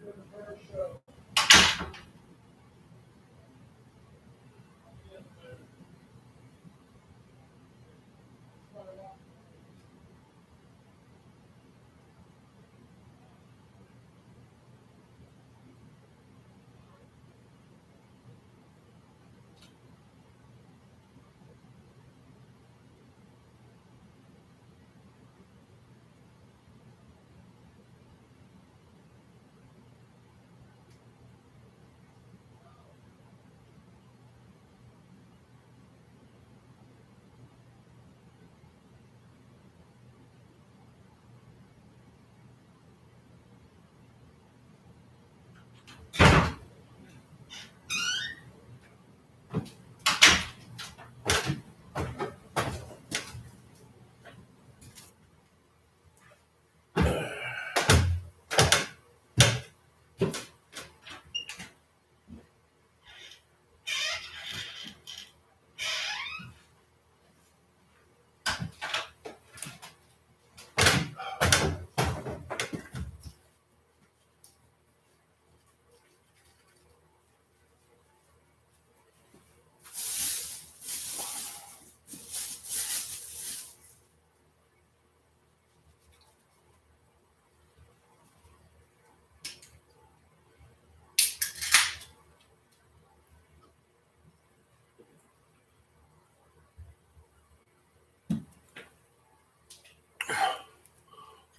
to the BERGS Show.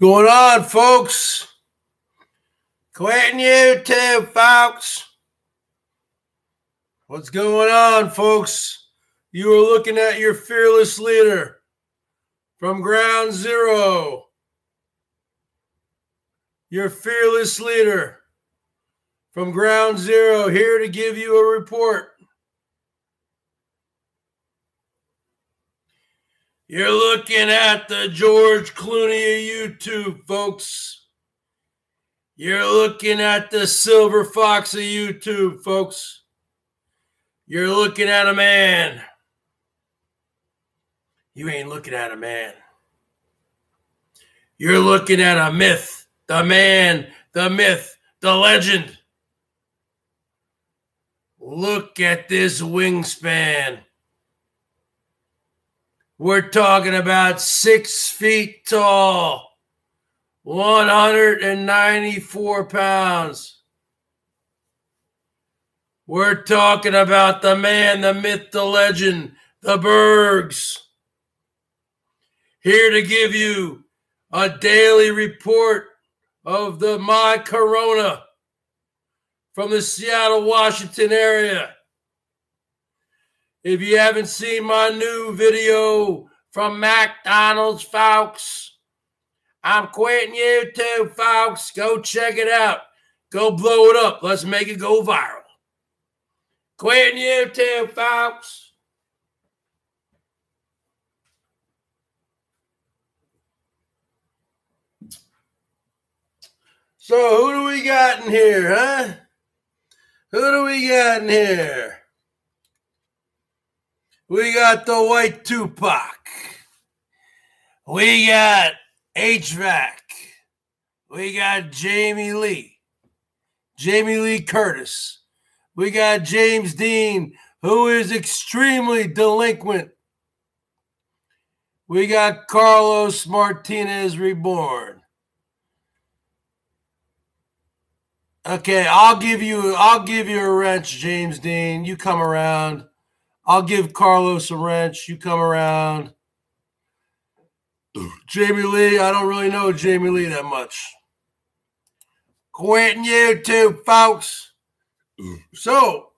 Going on, folks? Quitting YouTube, folks. What's going on, folks? You are looking at your fearless leader from ground zero. Your fearless leader from ground zero, here to give you a report. You're looking at the George Clooney of YouTube, folks. You're looking at the Silver Fox of YouTube, folks. You're looking at a man. You ain't looking at a man. You're looking at a myth. The man, the myth, the legend. Look at this wingspan. We're talking about 6 feet tall, 194 pounds. We're talking about the man, the myth, the legend, the Bergs. Here to give you a daily report of my corona from the Seattle, Washington area. If you haven't seen my new video from McDonald's, folks, I'm quitting YouTube, folks. Go check it out. Go blow it up. Let's make it go viral. Quitting YouTube, folks. So who do we got in here, huh? Who do we got in here? We got the White Tupac. We got HVAC. We got Jamie Lee Curtis. We got James Dean, who is extremely delinquent. We got Carlos Martinez Reborn. Okay, I'll give you a wrench, James Dean. You come around. I'll give Carlos a wrench. You come around. Jamie Lee, I don't really know Jamie Lee that much. Quitting YouTube, folks. So,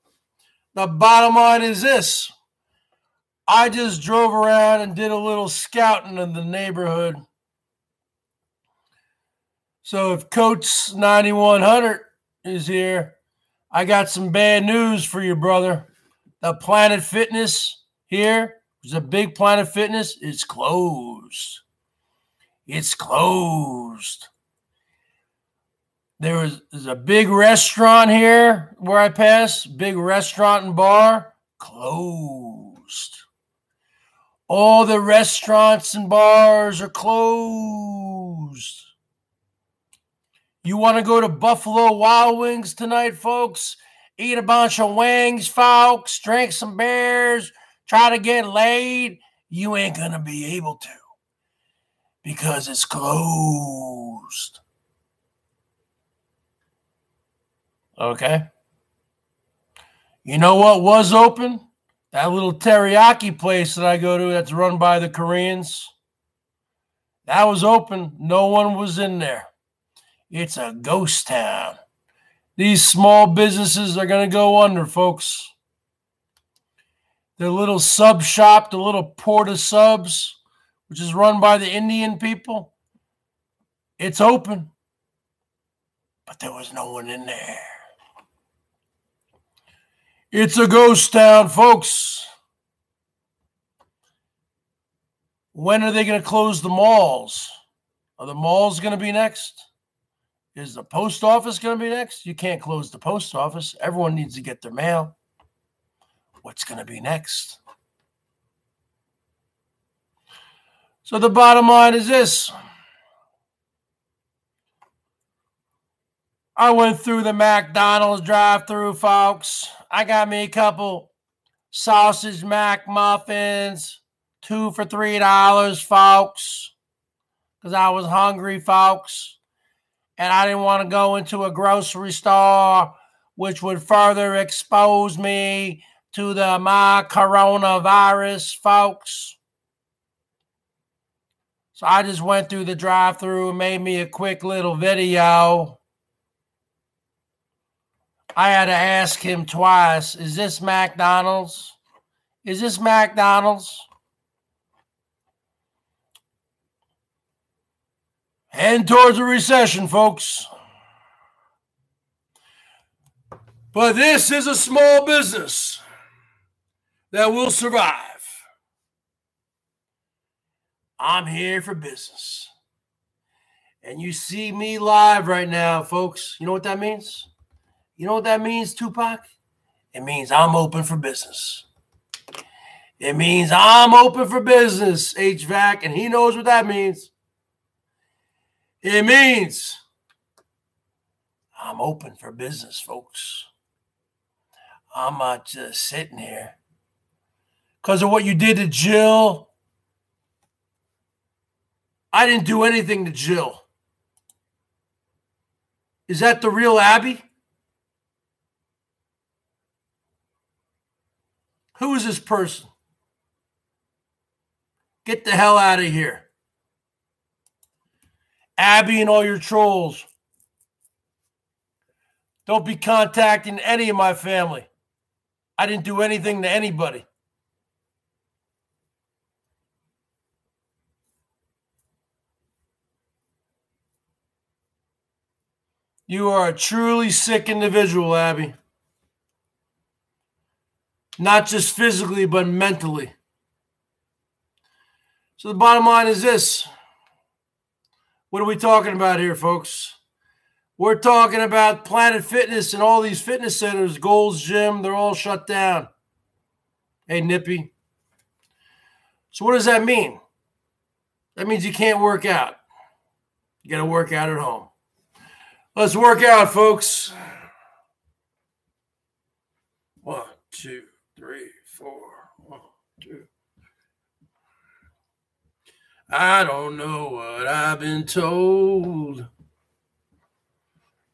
the bottom line is this. I just drove around and did a little scouting in the neighborhood. So, if Coach 9100 is here, I got some bad news for you, brother. The Planet Fitness here, there's a big Planet Fitness, it's closed. It's closed. There's a big restaurant here where I pass, big restaurant and bar, closed. All the restaurants and bars are closed. You want to go to Buffalo Wild Wings tonight, folks? Eat a bunch of wings, folks. Drink some beers. Try to get laid. You ain't going to be able to because it's closed. Okay? You know what was open? That little teriyaki place that I go to that's run by the Koreans. That was open. No one was in there. It's a ghost town. These small businesses are going to go under, folks. The little sub shop, the little Porta Subs, which is run by the Indian people, it's open. But there was no one in there. It's a ghost town, folks. When are they going to close the malls? Are the malls going to be next? Is the post office going to be next? You can't close the post office. Everyone needs to get their mail. What's going to be next? So the bottom line is this. I went through the McDonald's drive-thru, folks. I got me a couple sausage mac muffins, 2 for $3, folks, because I was hungry, folks, and I didn't want to go into a grocery store, which would further expose me to the coronavirus, folks. So I just went through the drive-thru and made me a quick little video. I had to ask him twice, is this McDonald's? Is this McDonald's? Heading towards a recession, folks. But this is a small business that will survive. I'm here for business. And you see me live right now, folks. You know what that means? You know what that means, Tupac? It means I'm open for business. It means I'm open for business, HVAC, and he knows what that means. It means I'm open for business, folks. I'm not just sitting here because of what you did to Jill. I didn't do anything to Jill. Is that the real Abby? Who is this person? Get the hell out of here. Abby and all your trolls. Don't be contacting any of my family. I didn't do anything to anybody. You are a truly sick individual, Abby. Not just physically, but mentally. So the bottom line is this. What are we talking about here, folks? We're talking about Planet Fitness and all these fitness centers, Gold's Gym, they're all shut down. Hey, Nippy. So what does that mean? That means you can't work out. You got to work out at home. Let's work out, folks. 1, 2, 3, 4. 1, 2. I don't know what I've been told.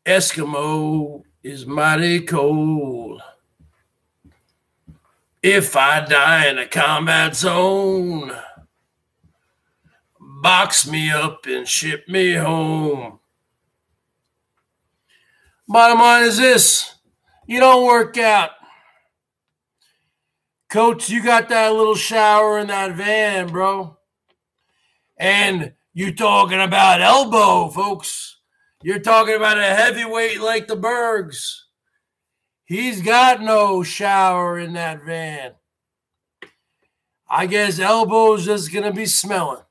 Eskimo is mighty cold. If I die in a combat zone, box me up and ship me home. Bottom line is this. You don't work out. Coach, you got that little shower in that van, bro. And you're talking about elbow, folks. You're talking about a heavyweight like the Bergs. He's got no shower in that van. I guess elbow's just going to be smelling.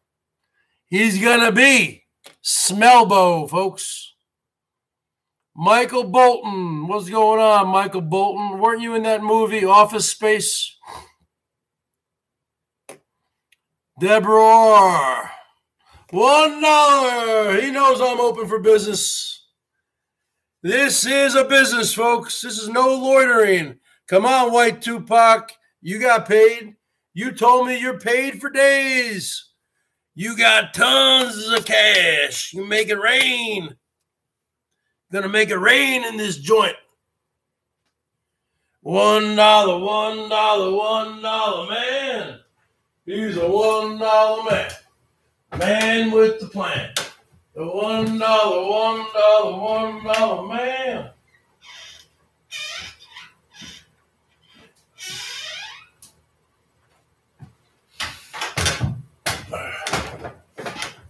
He's going to be Smellbo, folks. Michael Bolton. What's going on, Michael Bolton? Weren't you in that movie, Office Space? Deborah. $1. He knows I'm open for business. This is a business, folks. This is no loitering. Come on, White Tupac. You got paid. You told me you're paid for days. You got tons of cash. You make it rain. Gonna make it rain in this joint. $1, $1, $1 man. He's a $1 man. Man with the plan. The $1, $1 man.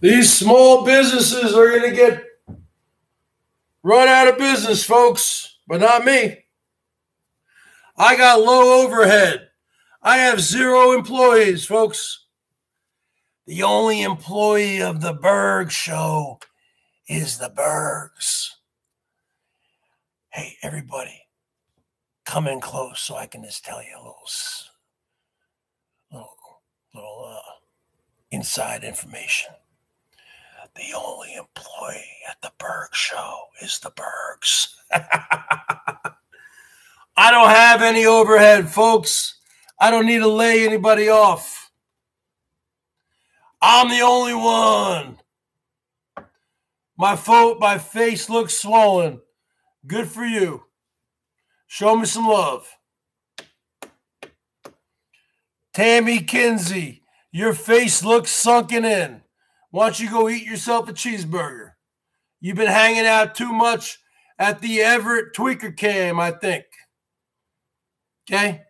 These small businesses are going to get run out of business, folks, but not me. I got low overhead. I have 0 employees, folks. The only employee of the BERGS Show is the BERGS. Hey, everybody, come in close so I can just tell you a little inside information. The only employee at the BERGS Show is the BERGS. I don't have any overhead, folks. I don't need to lay anybody off. I'm the only one. My face looks swollen. Good for you. Show me some love. Tammy Kinsey, your face looks sunken in. Why don't you go eat yourself a cheeseburger? You've been hanging out too much at the Everett Tweaker Cam, I think. Okay?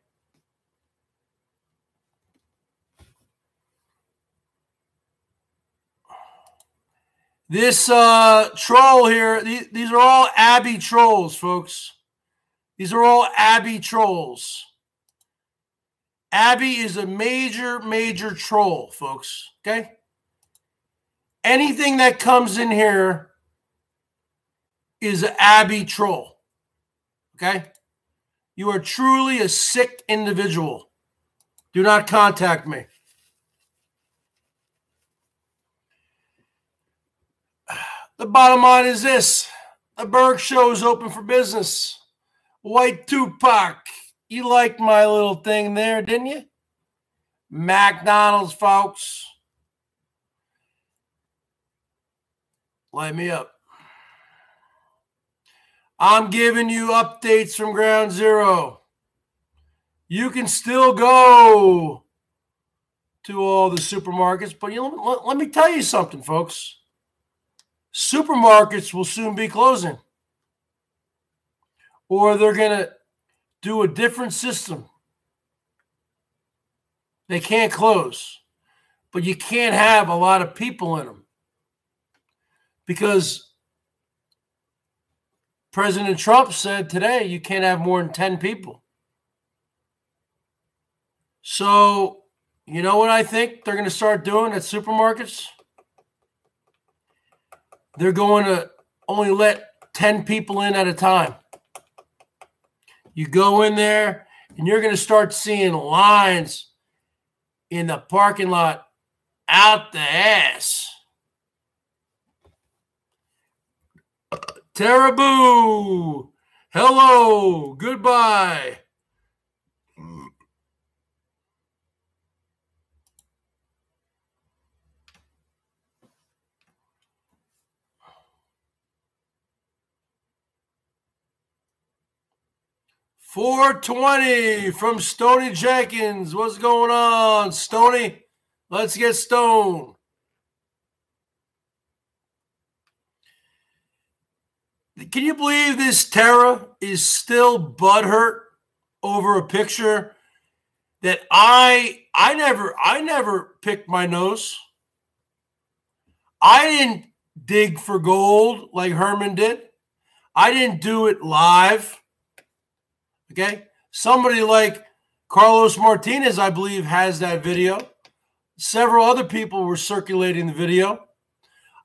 This troll here, these are all Abby trolls, folks. These are all Abby trolls. Abby is a major, major troll, folks. Okay? Anything that comes in here is an Abby troll. Okay? You are truly a sick individual. Do not contact me. The bottom line is this. The BERGS Show is open for business. White Tupac, you liked my little thing there, didn't you? McDonald's, folks. Light me up. I'm giving you updates from ground zero. You can still go to all the supermarkets, but let me tell you something, folks. Supermarkets will soon be closing. Or they're going to do a different system. They can't close. But you can't have a lot of people in them. Because President Trump said today you can't have more than 10 people. So, you know what I think they're going to start doing at supermarkets? They're going to only let 10 people in at a time. You go in there, and you're going to start seeing lines in the parking lot out the ass. Terrible. Hello. Goodbye. $4.20 from Stony Jenkins. What's going on, Stony? Let's get stoned. Can you believe this Tara is still butthurt over a picture that I never picked my nose. I didn't dig for gold like Herman did. I didn't do it live. Okay? Somebody like Carlos Martinez, I believe, has that video. Several other people were circulating the video.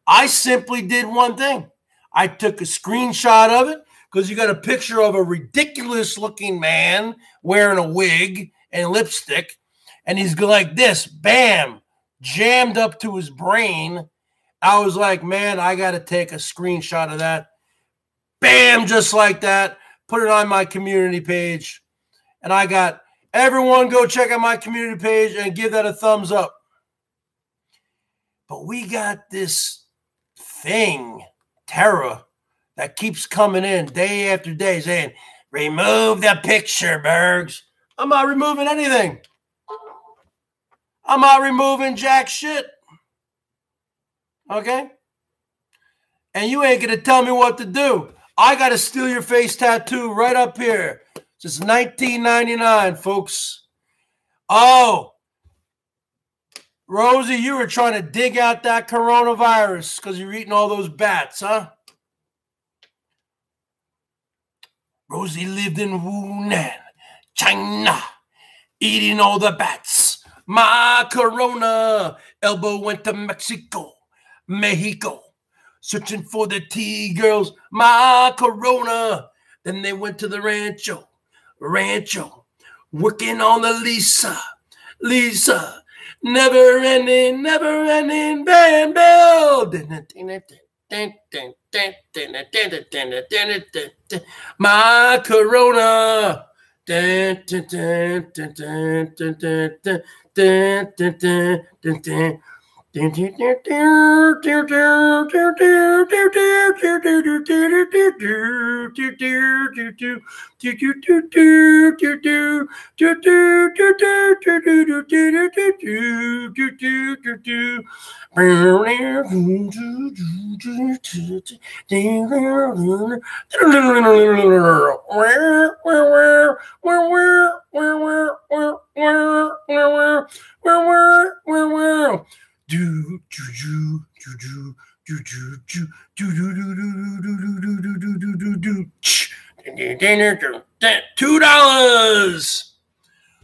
I simply did one thing. I took a screenshot of it because you got a picture of a ridiculous-looking man wearing a wig and lipstick, and he's like this, bam, jammed up to his brain. I was like, man, I got to take a screenshot of that. Bam, just like that. Put it on my community page. And I got everyone go check out my community page and give that a thumbs up. But we got this thing, terror, that keeps coming in day after day saying, remove the picture, Bergs. I'm not removing anything. I'm not removing jack shit. Okay? And you ain't going to tell me what to do. I got a steal your face tattoo right up here. Since 1999, folks. Oh, Rosie, you were trying to dig out that coronavirus because you're eating all those bats, huh? Rosie lived in Wuhan, China, eating all the bats. My corona elbow went to Mexico, searching for the T-girls. My corona. Then they went to the rancho, working on the Lisa, never ending band bill. My corona.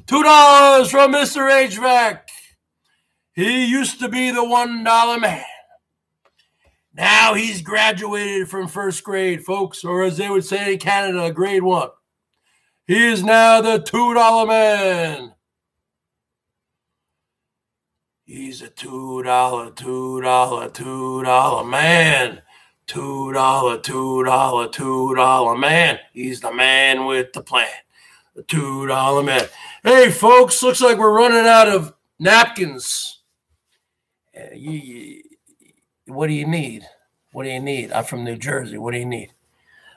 $2 from Mr. HVAC. He used to be the $1 man. Now he's graduated from first grade, folks, or as they would say in Canada, grade 1. He is now the $2 man. He's a $2 man. $2 man. He's the man with the plan. The $2 man. Hey, folks, looks like we're running out of napkins. What do you need? What do you need? I'm from New Jersey. What do you need?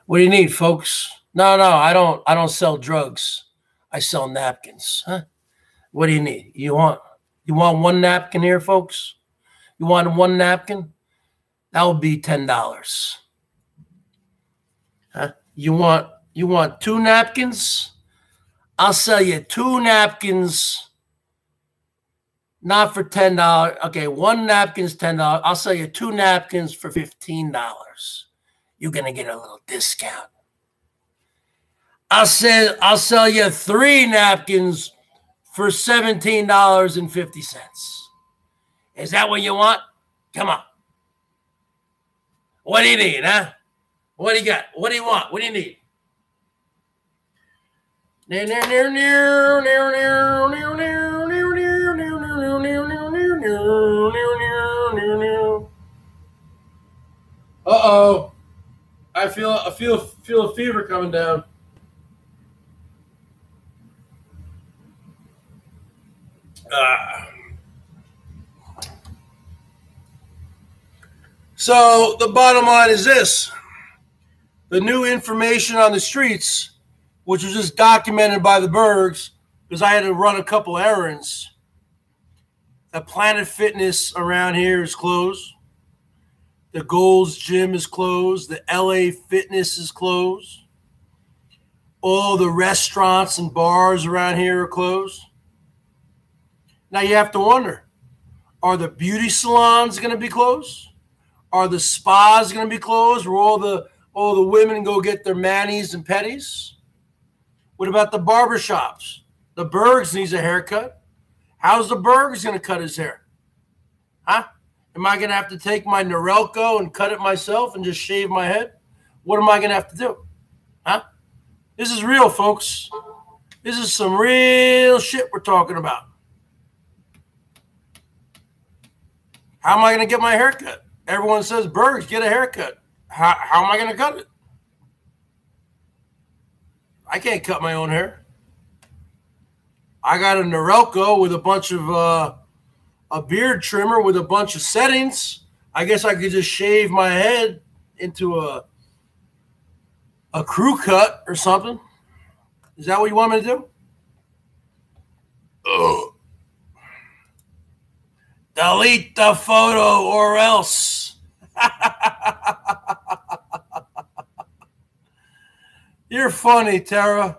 What do you need, folks? No, I don't sell drugs. I sell napkins. Huh? What do you need? You want one napkin here, folks? You want one napkin? That would be $10. Huh? You want 2 napkins? I'll sell you 2 napkins. Not for $10. Okay, 1 napkin's $10. I'll sell you 2 napkins for $15. You're gonna get a little discount. I'll sell you 3 napkins for $17.50. Is that what you want? Come on. What do you need, huh? What do you got? What do you want? What do you need? Uh-oh. I feel a fever coming down. So the bottom line is this. The new information on the streets, which was just documented by the Bergs, because I had to run a couple errands. The Planet Fitness around here is closed. The Gold's Gym is closed. The LA Fitness is closed. All the restaurants and bars around here are closed. Now you have to wonder, are the beauty salons going to be closed? Are the spas going to be closed where all the women go get their manis and pedis? What about the barbershops? The Bergs needs a haircut. How's the Bergs going to cut his hair? Huh? Am I going to have to take my Norelco and cut it myself and just shave my head? What am I going to have to do? Huh? This is real, folks. This is some real shit we're talking about. How am I going to get my haircut? Everyone says, Bergs, get a haircut. How am I going to cut it? I can't cut my own hair. I got a Norelco with a bunch of a beard trimmer with a bunch of settings. I guess I could just shave my head into a crew cut or something. Is that what you want me to do? Ugh. Delete the photo or else. You're funny, Tara.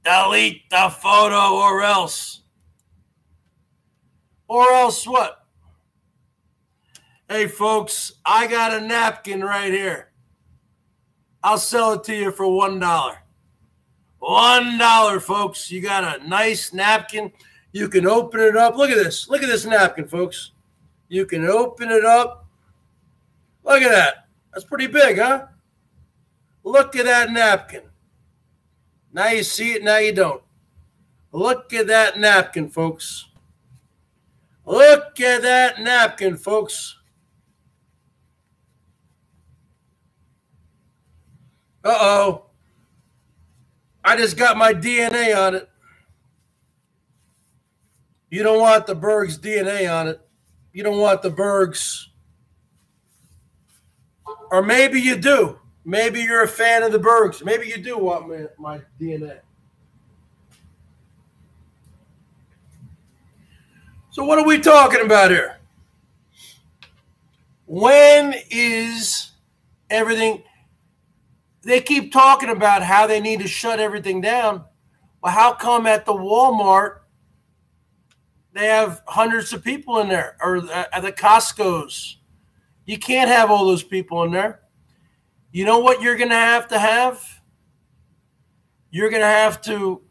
Delete the photo or else. Or else what? Hey, folks, I got a napkin right here. I'll sell it to you for $1. $1, folks. You got a nice napkin. You can open it up. Look at this. Look at this napkin, folks. You can open it up. Look at that. That's pretty big, huh? Look at that napkin. Now you see it, now you don't. Look at that napkin, folks. Look at that napkin, folks. Uh-oh. I just got my DNA on it. You don't want the BERGS DNA on it. You don't want the BERGS. Or maybe you do. Maybe you're a fan of the BERGS. Maybe you do want my DNA. So what are we talking about here? When is everything... They keep talking about how they need to shut everything down. Well, how come at the Walmart they have hundreds of people in there, or at the Costco's? You can't have all those people in there. You know what you're going to have? You're going to have to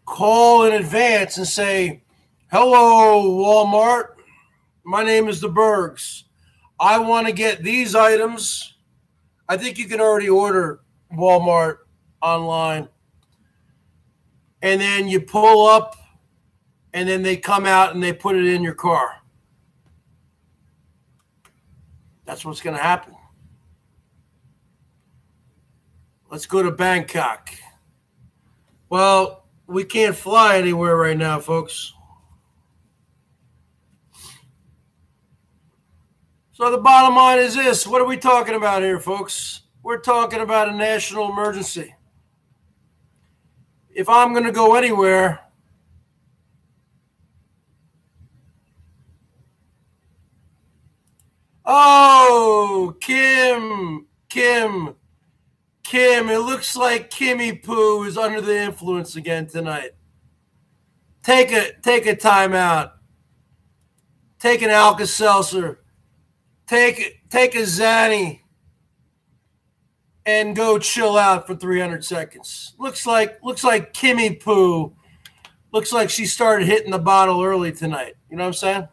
call in advance and say, hello, Walmart. My name is the BERGS. I want to get these items. I think you can already order Walmart online. And then you pull up, and then they come out and they put it in your car. That's what's going to happen. Let's go to Bangkok. Well, we can't fly anywhere right now, folks. So the bottom line is this. What are we talking about here, folks? We're talking about a national emergency. If I'm going to go anywhere, oh, Kim, it looks like Kimmy Poo is under the influence again tonight. Take a time out. Take an Alka-Seltzer. Take a Zanny and go chill out for 300 seconds. Looks like Kimmy Poo. Looks like she started hitting the bottle early tonight. You know what I'm saying?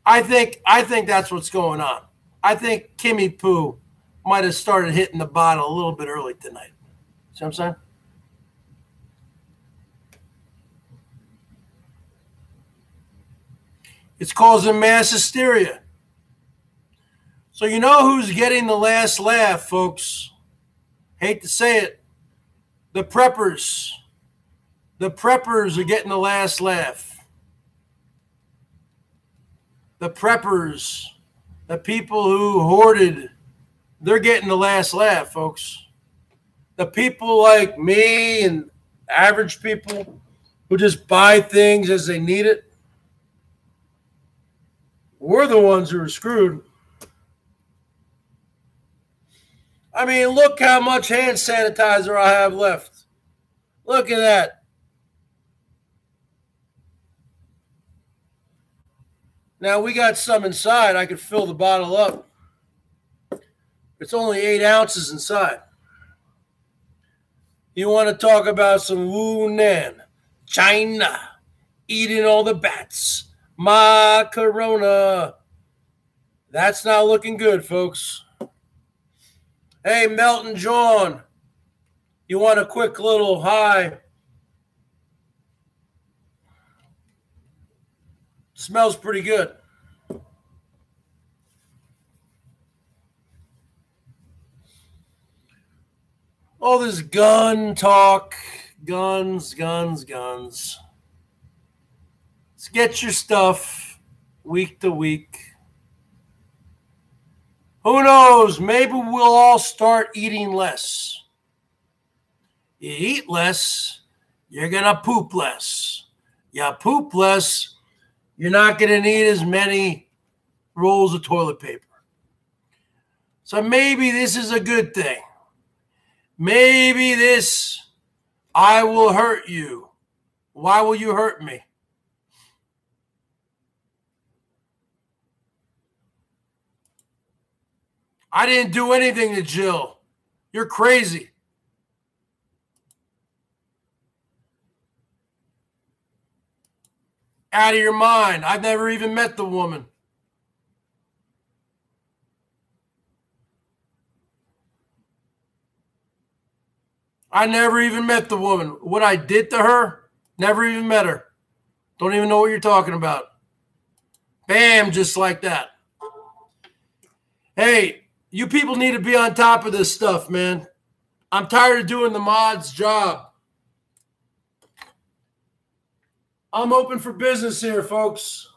I think that's what's going on. I think Kimmy Poo might have started hitting the bottle a little bit early tonight. See what I'm saying? It's causing mass hysteria. So you know who's getting the last laugh, folks? Hate to say it. The preppers. The preppers are getting the last laugh. The preppers, the people who hoarded, they're getting the last laugh, folks. The people like me and average people who just buy things as they need it, we're the ones who are screwed. I mean, look how much hand sanitizer I have left. Look at that. Now, we got some inside. I could fill the bottle up. It's only 8 ounces inside. You want to talk about some Wunan, China, eating all the bats. My Corona. That's not looking good, folks. Hey, Melton John, you want a quick little high? Smells pretty good. All this gun talk, guns. Let's get your stuff week to week. Who knows? Maybe we'll all start eating less. You eat less, you're going to poop less. You poop less, you're not going to need as many rolls of toilet paper. So maybe this is a good thing. Maybe this, I will hurt you. Why will you hurt me? I didn't do anything to Jill. You're crazy. Out of your mind. I've never even met the woman. I never even met the woman. What I did to her, never even met her. Don't even know what you're talking about. Bam, just like that. Hey, you people need to be on top of this stuff, man. I'm tired of doing the mod's job. I'm open for business here, folks.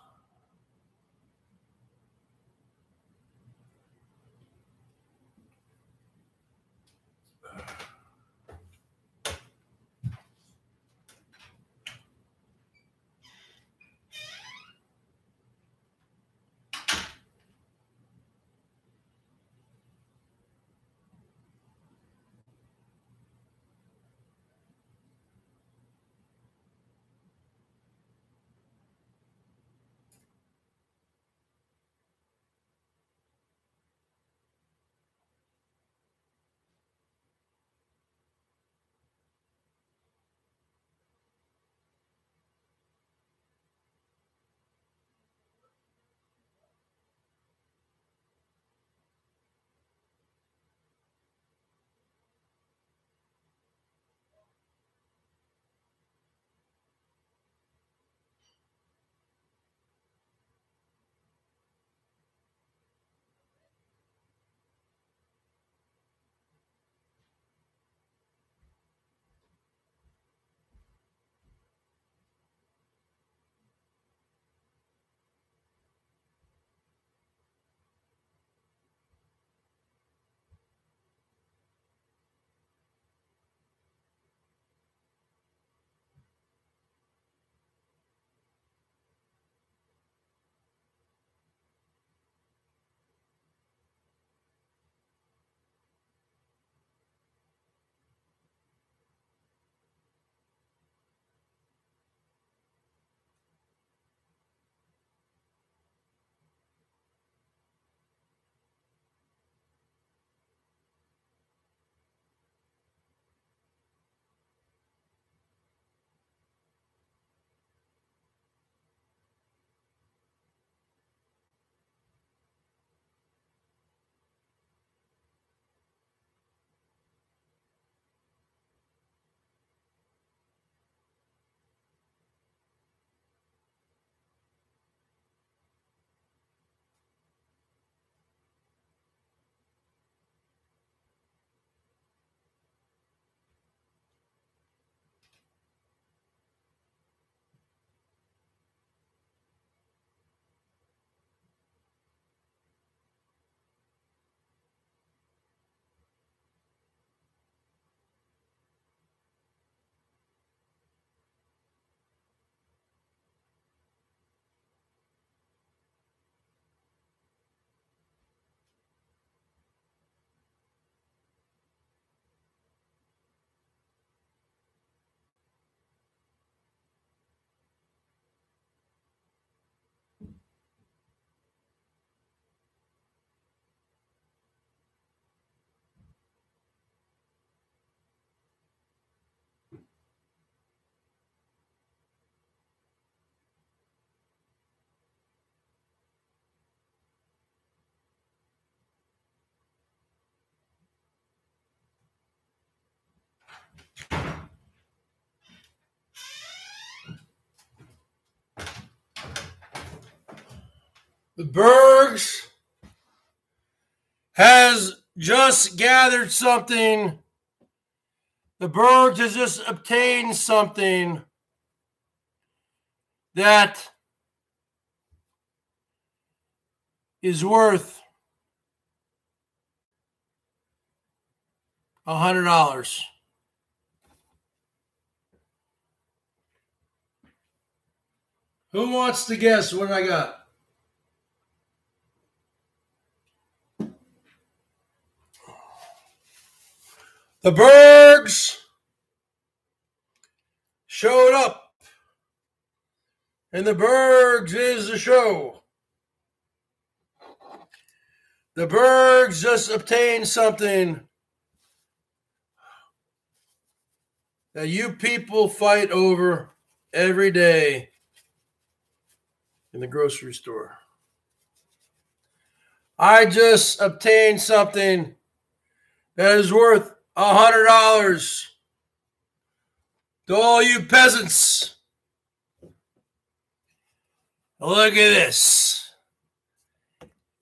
The BERGS has just gathered something The Bergs has just obtained something that is worth $100. Who wants to guess what I got? The Bergs showed up, and the Bergs is the show. The Bergs just obtained something that you people fight over every day in the grocery store. I just obtained something that is worth $100 to all you peasants. Look at this.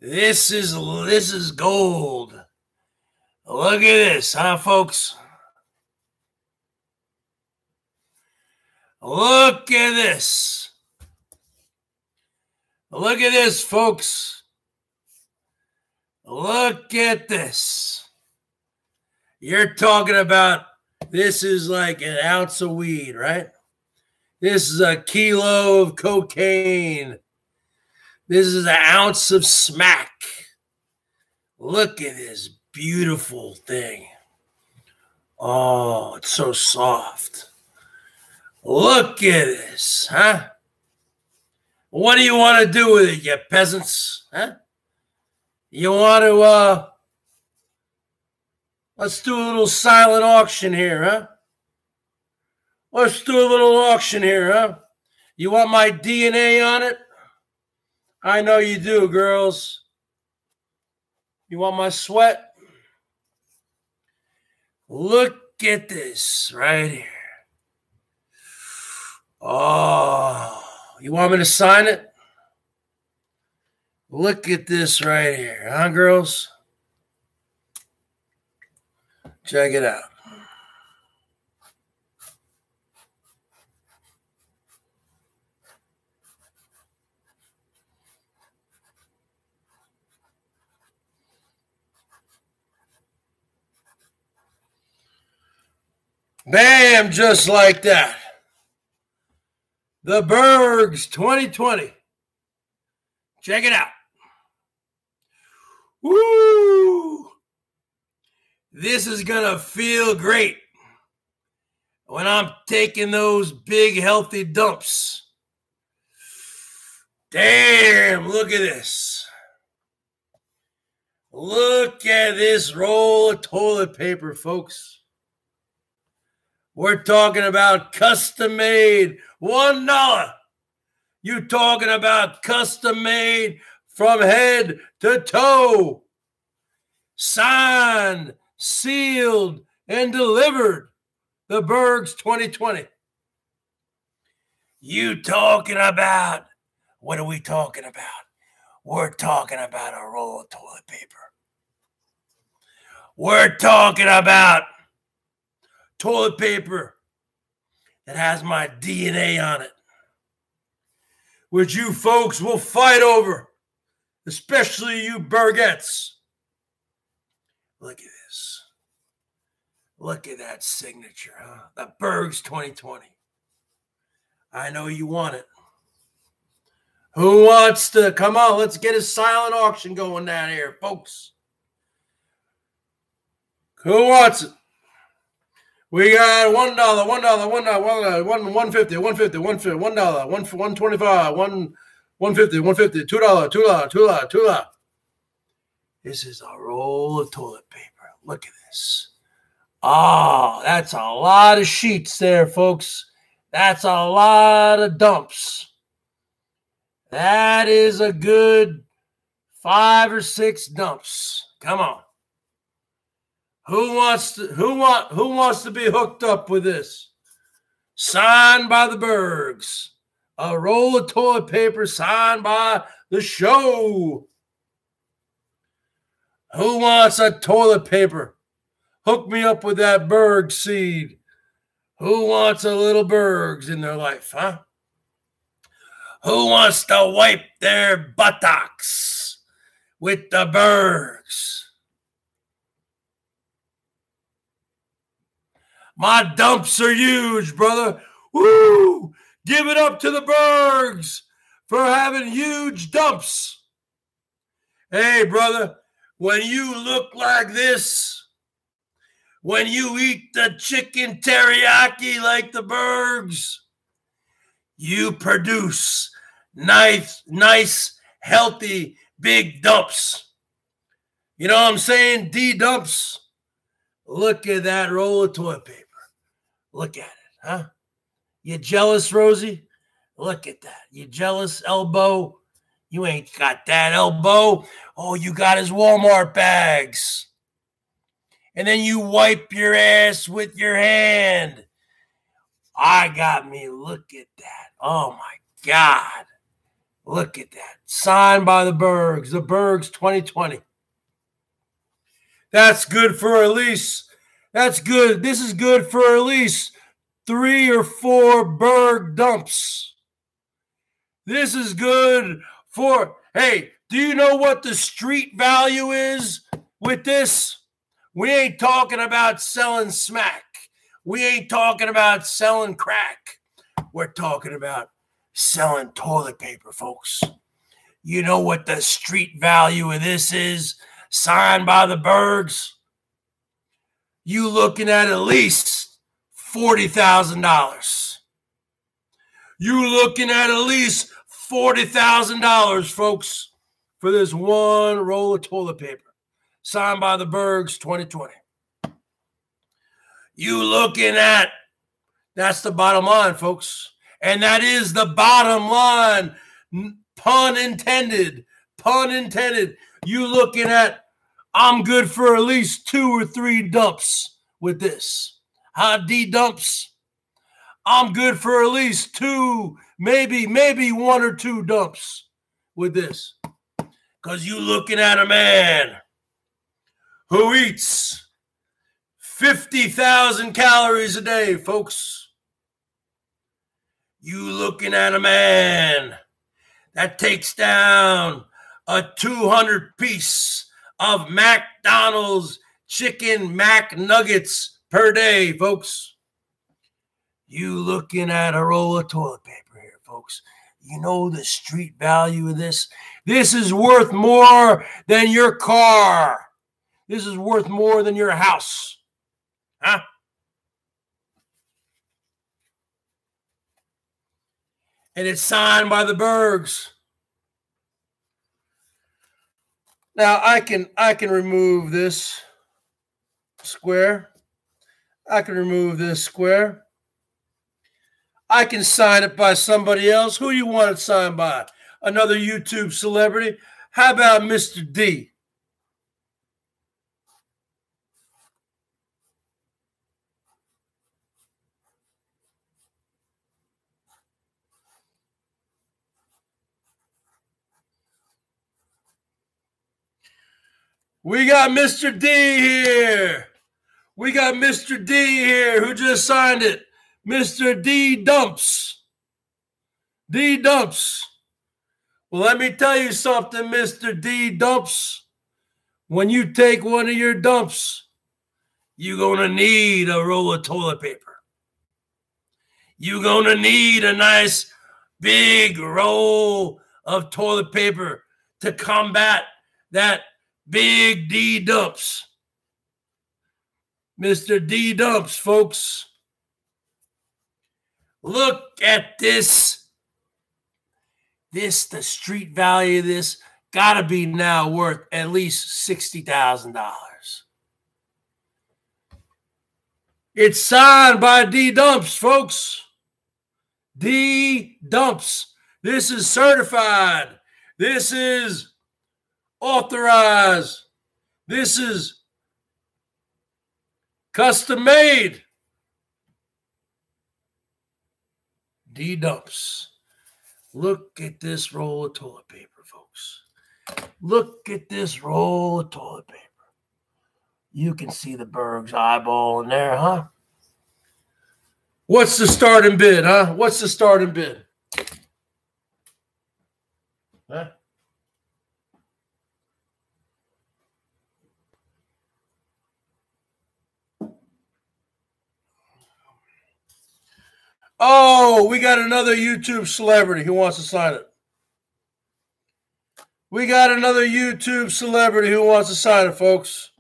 This is gold. Look at this, huh, folks? Look at this. Look at this, folks. Look at this. You're talking about this is like an ounce of weed, right? This is a kilo of cocaine. This is an ounce of smack. Look at this beautiful thing. Oh, it's so soft. Look at this, huh? What do you want to do with it, you peasants? Huh? You want to, let's do a little silent auction here, huh? Let's do a little auction here, huh? You want my DNA on it? I know you do, girls. You want my sweat? Look at this right here. Oh, you want me to sign it? Look at this right here, huh, girls? Check it out. Bam, just like that. The BERGS 2020. Check it out. Woo! This is going to feel great when I'm taking those big, healthy dumps. Damn, look at this. Look at this roll of toilet paper, folks. We're talking about custom made, $1. You talking about custom made from head to toe. Signed, sealed, and delivered. The BERGS 2020. You talking about, what are we talking about? We're talking about a roll of toilet paper. We're talking about toilet paper that has my DNA on it, which you folks will fight over, especially you Bergettes. Look at this. Look at that signature, huh? The BERGS 2020. I know you want it. Who wants to? Come on, let's get a silent auction going down here, folks. Who wants it? We got $1, $1, $1, $1.50, $1.50, $1.50, $1, $1.25, $1.50, $1.50, $2, $2, $2, $2. This is a roll of toilet paper. Look at this. Oh, that's a lot of sheets there, folks. That's a lot of dumps. That is a good 5 or 6 dumps. Come on. Who wants to be hooked up with this? Signed by the BERGS. A roll of toilet paper signed by the show. Who wants a toilet paper? Hook me up with that Bergs seed. Who wants a little Bergs in their life, huh? Who wants to wipe their buttocks with the Bergs? My dumps are huge, brother. Woo! Give it up to the Bergs for having huge dumps. Hey, brother, when you look like this, when you eat the chicken teriyaki like the Bergs, you produce nice, healthy, big dumps. You know what I'm saying? D-dumps. Look at that roll of toilet paper. Look at it, huh? You jealous, Rosie? Look at that. You jealous, elbow? You ain't got that, elbow. Oh, you got his Walmart bags. And then you wipe your ass with your hand. I got me. Look at that. Oh, my God. Look at that. Signed by the Bergs 2020. That's good for at least, that's good. This is good for at least 3 or 4 Berg dumps. This is good for, hey, do you know what the street value is with this? We ain't talking about selling smack. We ain't talking about selling crack. We're talking about selling toilet paper, folks. You know what the street value of this is? Signed by the Bergs? You looking at least $40,000. You looking at least $40,000, folks, for this one roll of toilet paper. Signed by the Bergs 2020. You looking at, that's the bottom line, folks. And that is the bottom line. Pun intended. Pun intended. You looking at, I'm good for at least 2 or 3 dumps with this. D dumps. I'm good for at least 2, maybe 1 or 2 dumps with this. Because you looking at a man who eats 50,000 calories a day, folks. You looking at a man that takes down a 200-piece of McDonald's chicken Mac Nuggets per day, folks. You looking at a roll of toilet paper here, folks. You know the street value of this? This is worth more than your car. This is worth more than your house. Huh? And it's signed by the Bergs. Now I can remove this square. I can remove this square. I can sign it by somebody else. Who do you want it signed by? Another YouTube celebrity? How about Mr. D? We got Mr. D here. We got Mr. D here who just signed it. Mr. D Dumps. D Dumps. Well, let me tell you something, Mr. D Dumps. When you take one of your dumps, you're going to need a roll of toilet paper. You're going to need a nice big roll of toilet paper to combat that big D Dumps. Mr. D Dumps, folks. Look at this. The street value of this got to be now worth at least $60,000. It's signed by D Dumps, folks. D Dumps. This is certified. This is authorized. This is custom made. D Dumps. Look at this roll of toilet paper, folks. Look at this roll of toilet paper. You can see the Bergs eyeball in there, huh? What's the starting bid, huh? What's the starting bid? Huh? Oh, we got another YouTube celebrity who wants to sign it. We got another YouTube celebrity who wants to sign it, folks.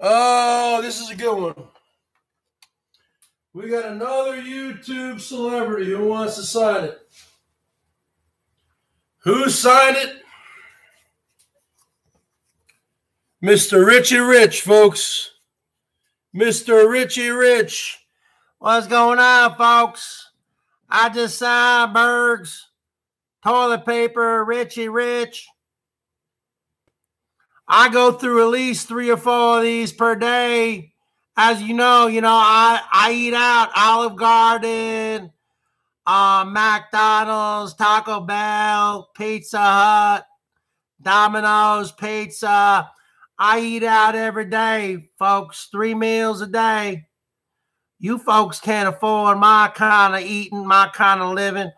Oh, this is a good one. We got another YouTube celebrity who wants to sign it. Who signed it? Mr. Richie Rich, folks. Mr. Richie Rich. What's going on, folks? I just signed BERGS toilet paper, Richie Rich. I go through at least 3 or 4 of these per day. As you know, I eat out, Olive Garden, McDonald's, Taco Bell, Pizza Hut, Domino's Pizza. I eat out every day, folks, 3 meals a day. You folks can't afford my kind of eating, my kind of living.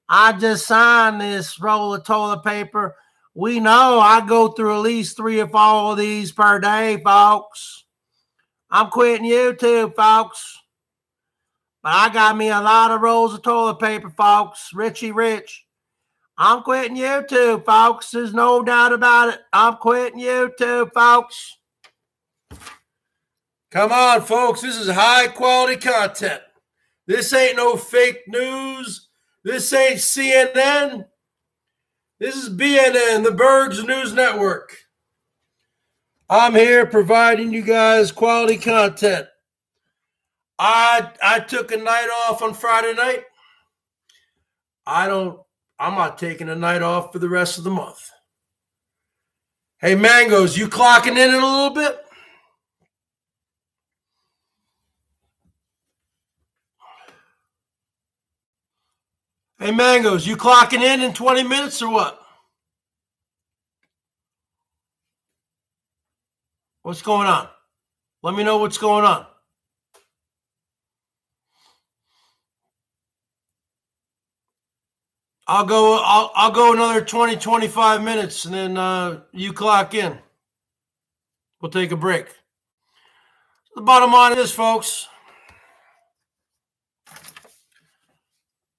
I just signed this roll of toilet paper. We know I go through at least 3 or 4 of these per day, folks. I'm quitting YouTube, folks. But I got me a lot of rolls of toilet paper, folks. Richie Rich. I'm quitting YouTube, folks. There's no doubt about it. I'm quitting YouTube, folks. Come on, folks. This is high-quality content. This ain't no fake news. This ain't CNN. This is BNN, the BERGS News Network. I'm here providing you guys quality content. I took a night off on Friday night. I'm not taking a night off for the rest of the month. Hey, Mangoes, you clocking in a little bit? Hey, Mangoes, you clocking in 20 minutes or what? What's going on? Let me know what's going on. I'll go another 20, 25 minutes, and then you clock in. We'll take a break. The bottom line is, folks,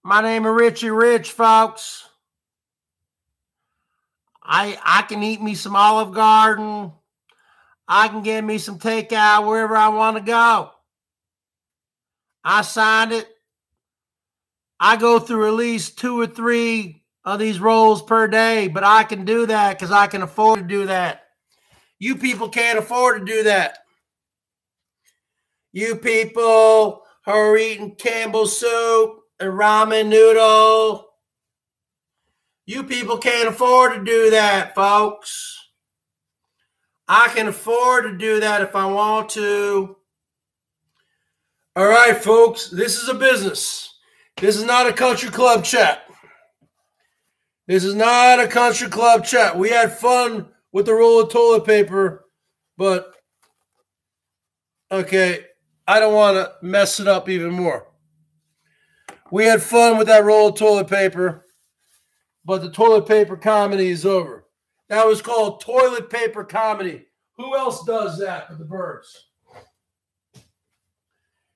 my name is Richie Rich, folks. I can eat me some Olive Garden. I can get me some takeout wherever I want to go. I signed it. I go through at least 2 or 3 of these rolls per day, but I can do that because I can afford to do that. You people can't afford to do that. You people who are eating Campbell's soup and ramen noodle, you people can't afford to do that, folks. I can afford to do that if I want to. All right, folks, this is a business. This is not a country club chat. This is not a country club chat. We had fun with the roll of toilet paper, but, okay, I don't want to mess it up even more. We had fun with that roll of toilet paper, but the toilet paper comedy is over. That was called toilet paper comedy. Who else does that for the BERGS?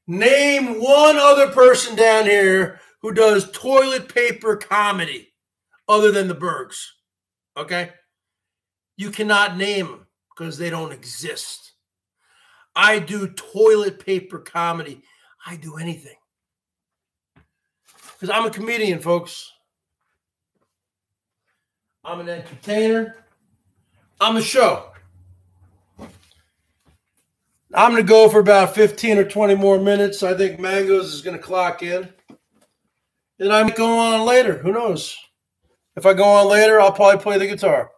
Name one other person down here who does toilet paper comedy other than the BERGS. Okay? You cannot name them because they don't exist. I do toilet paper comedy. I do anything. Because I'm a comedian, folks. I'm an entertainer. I'm a show. I'm going to go for about 15 or 20 more minutes. I think Mangoes is going to clock in. And I might go on later. Who knows? If I go on later, I'll probably play the guitar.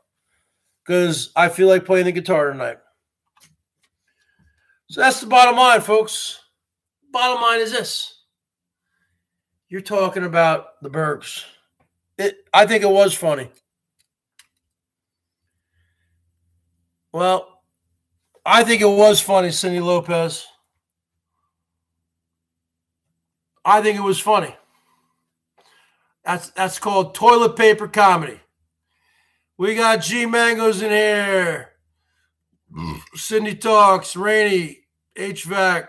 because I feel like playing the guitar tonight. So that's the bottom line, folks. Bottom line is this. You're talking about the Bergs. I think it was funny. Well, I think it was funny, Cindy Lopez. I think it was funny. That's called toilet paper comedy. We got G Mangoes in here. Cindy Talks, Rainey, HVAC,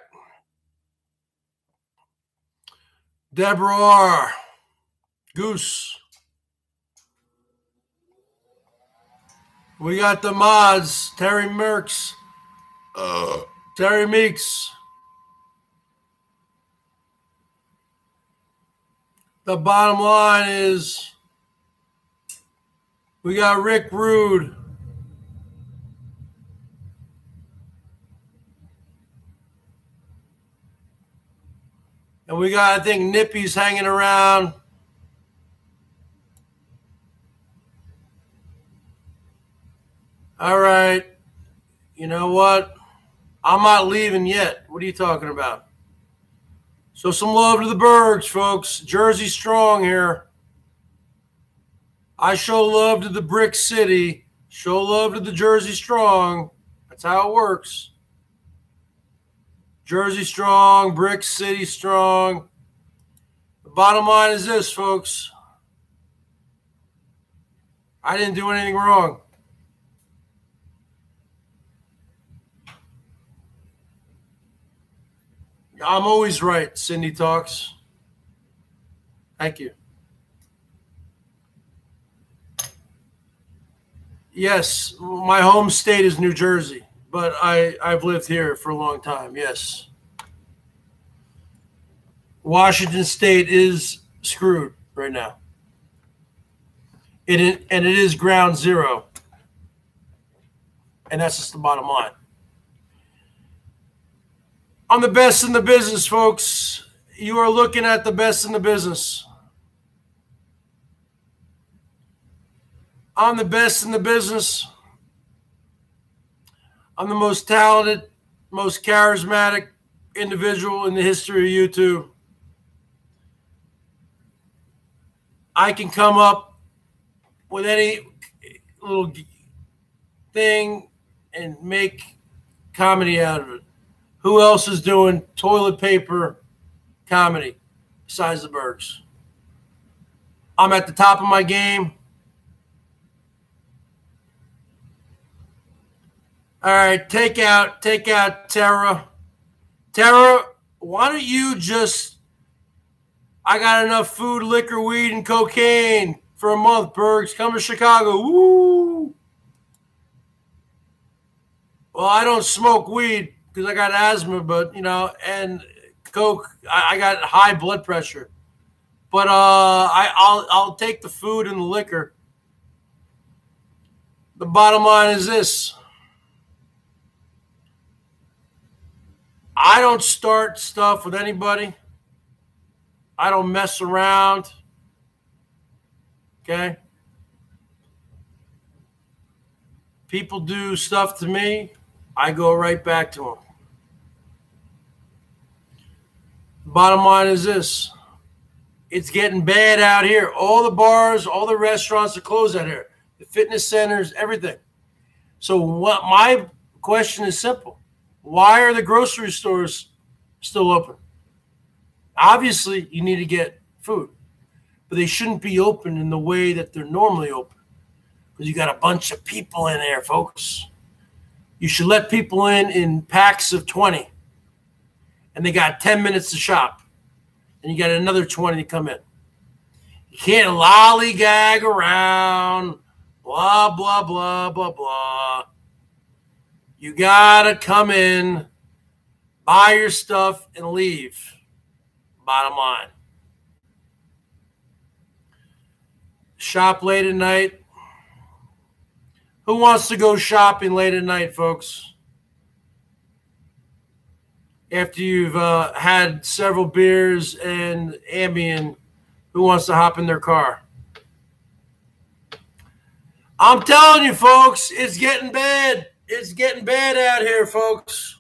Deborah R, Goose. We got the mods, Terry Merks, Terry Meeks. The bottom line is we got Rick Rude. And we got, I think, Nippy's hanging around. All right. You know what? I'm not leaving yet. What are you talking about? So some love to the Bergs, folks. Jersey strong here. I show love to the Brick City. Show love to the Jersey strong. That's how it works. Jersey strong, Brick City strong. The bottom line is this, folks. I didn't do anything wrong. I'm always right, Cindy Talks. Thank you. Yes, my home state is New Jersey, but I've lived here for a long time, yes. Washington State is screwed right now. And it is ground zero. And that's just the bottom line. I'm the best in the business, folks. You are looking at the best in the business. I'm the best in the business. I'm the most talented, most charismatic individual in the history of YouTube. I can come up with any little thing and make comedy out of it. Who else is doing toilet paper comedy besides the Bergs? I'm at the top of my game. All right, take out Tara. Tara, why don't you just, I got enough food, liquor, weed, and cocaine for a month, Bergs. Come to Chicago. Woo! Well, I don't smoke weed because I got asthma, but, you know, and coke, I got high blood pressure. But I'll take the food and the liquor. The bottom line is this. I don't start stuff with anybody. I don't mess around. Okay? People do stuff to me, I go right back to them. Bottom line is this. It's getting bad out here. All the bars, all the restaurants are closed out here. The fitness centers, everything. So what my question is simple. Why are the grocery stores still open? Obviously, you need to get food. But they shouldn't be open in the way that they're normally open. Because you got a bunch of people in there, folks. You should let people in packs of 20. And they got 10 minutes to shop. And you got another 20 to come in. You can't lollygag around, blah, blah, blah, blah, blah. You got to come in, buy your stuff, and leave. Bottom line. Shop late at night. Who wants to go shopping late at night, folks? After you've had several beers and Ambien, who wants to hop in their car? I'm telling you, folks, it's getting bad. It's getting bad out here, folks.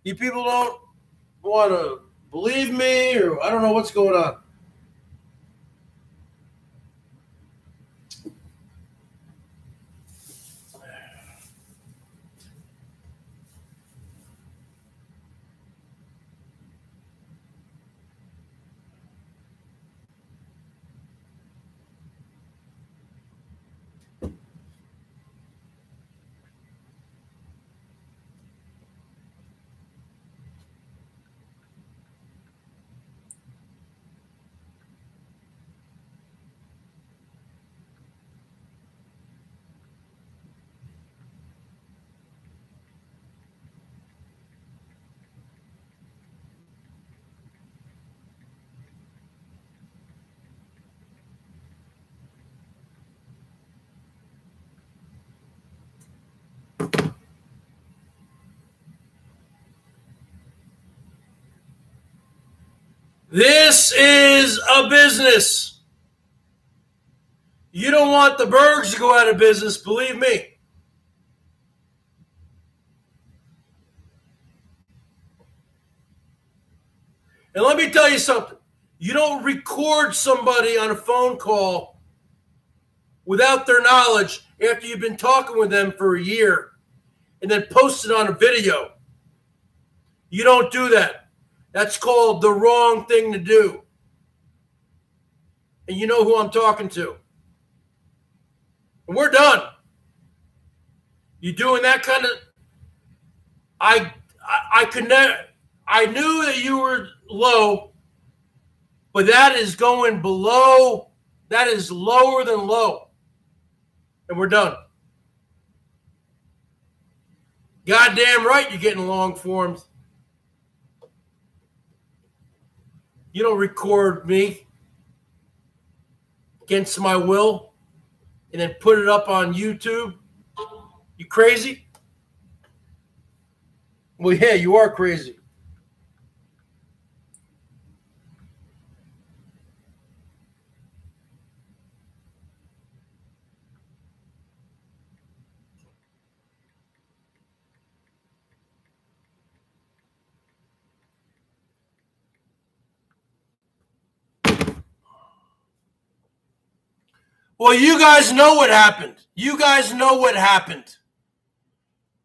You people don't want to believe me, or I don't know what's going on. This is a business. You don't want the Bergs to go out of business, believe me. And let me tell you something. You don't record somebody on a phone call without their knowledge after you've been talking with them for a year and then post it on a video. You don't do that. That's called the wrong thing to do. And you know who I'm talking to. And we're done. You doing that kind of... I could never... I knew that you were low, but that is going below. That is lower than low. And we're done. Goddamn right you're getting long forms. You don't record me against my will and then put it up on YouTube. You crazy? Well, yeah, you are crazy. Well, you guys know what happened. You guys know what happened.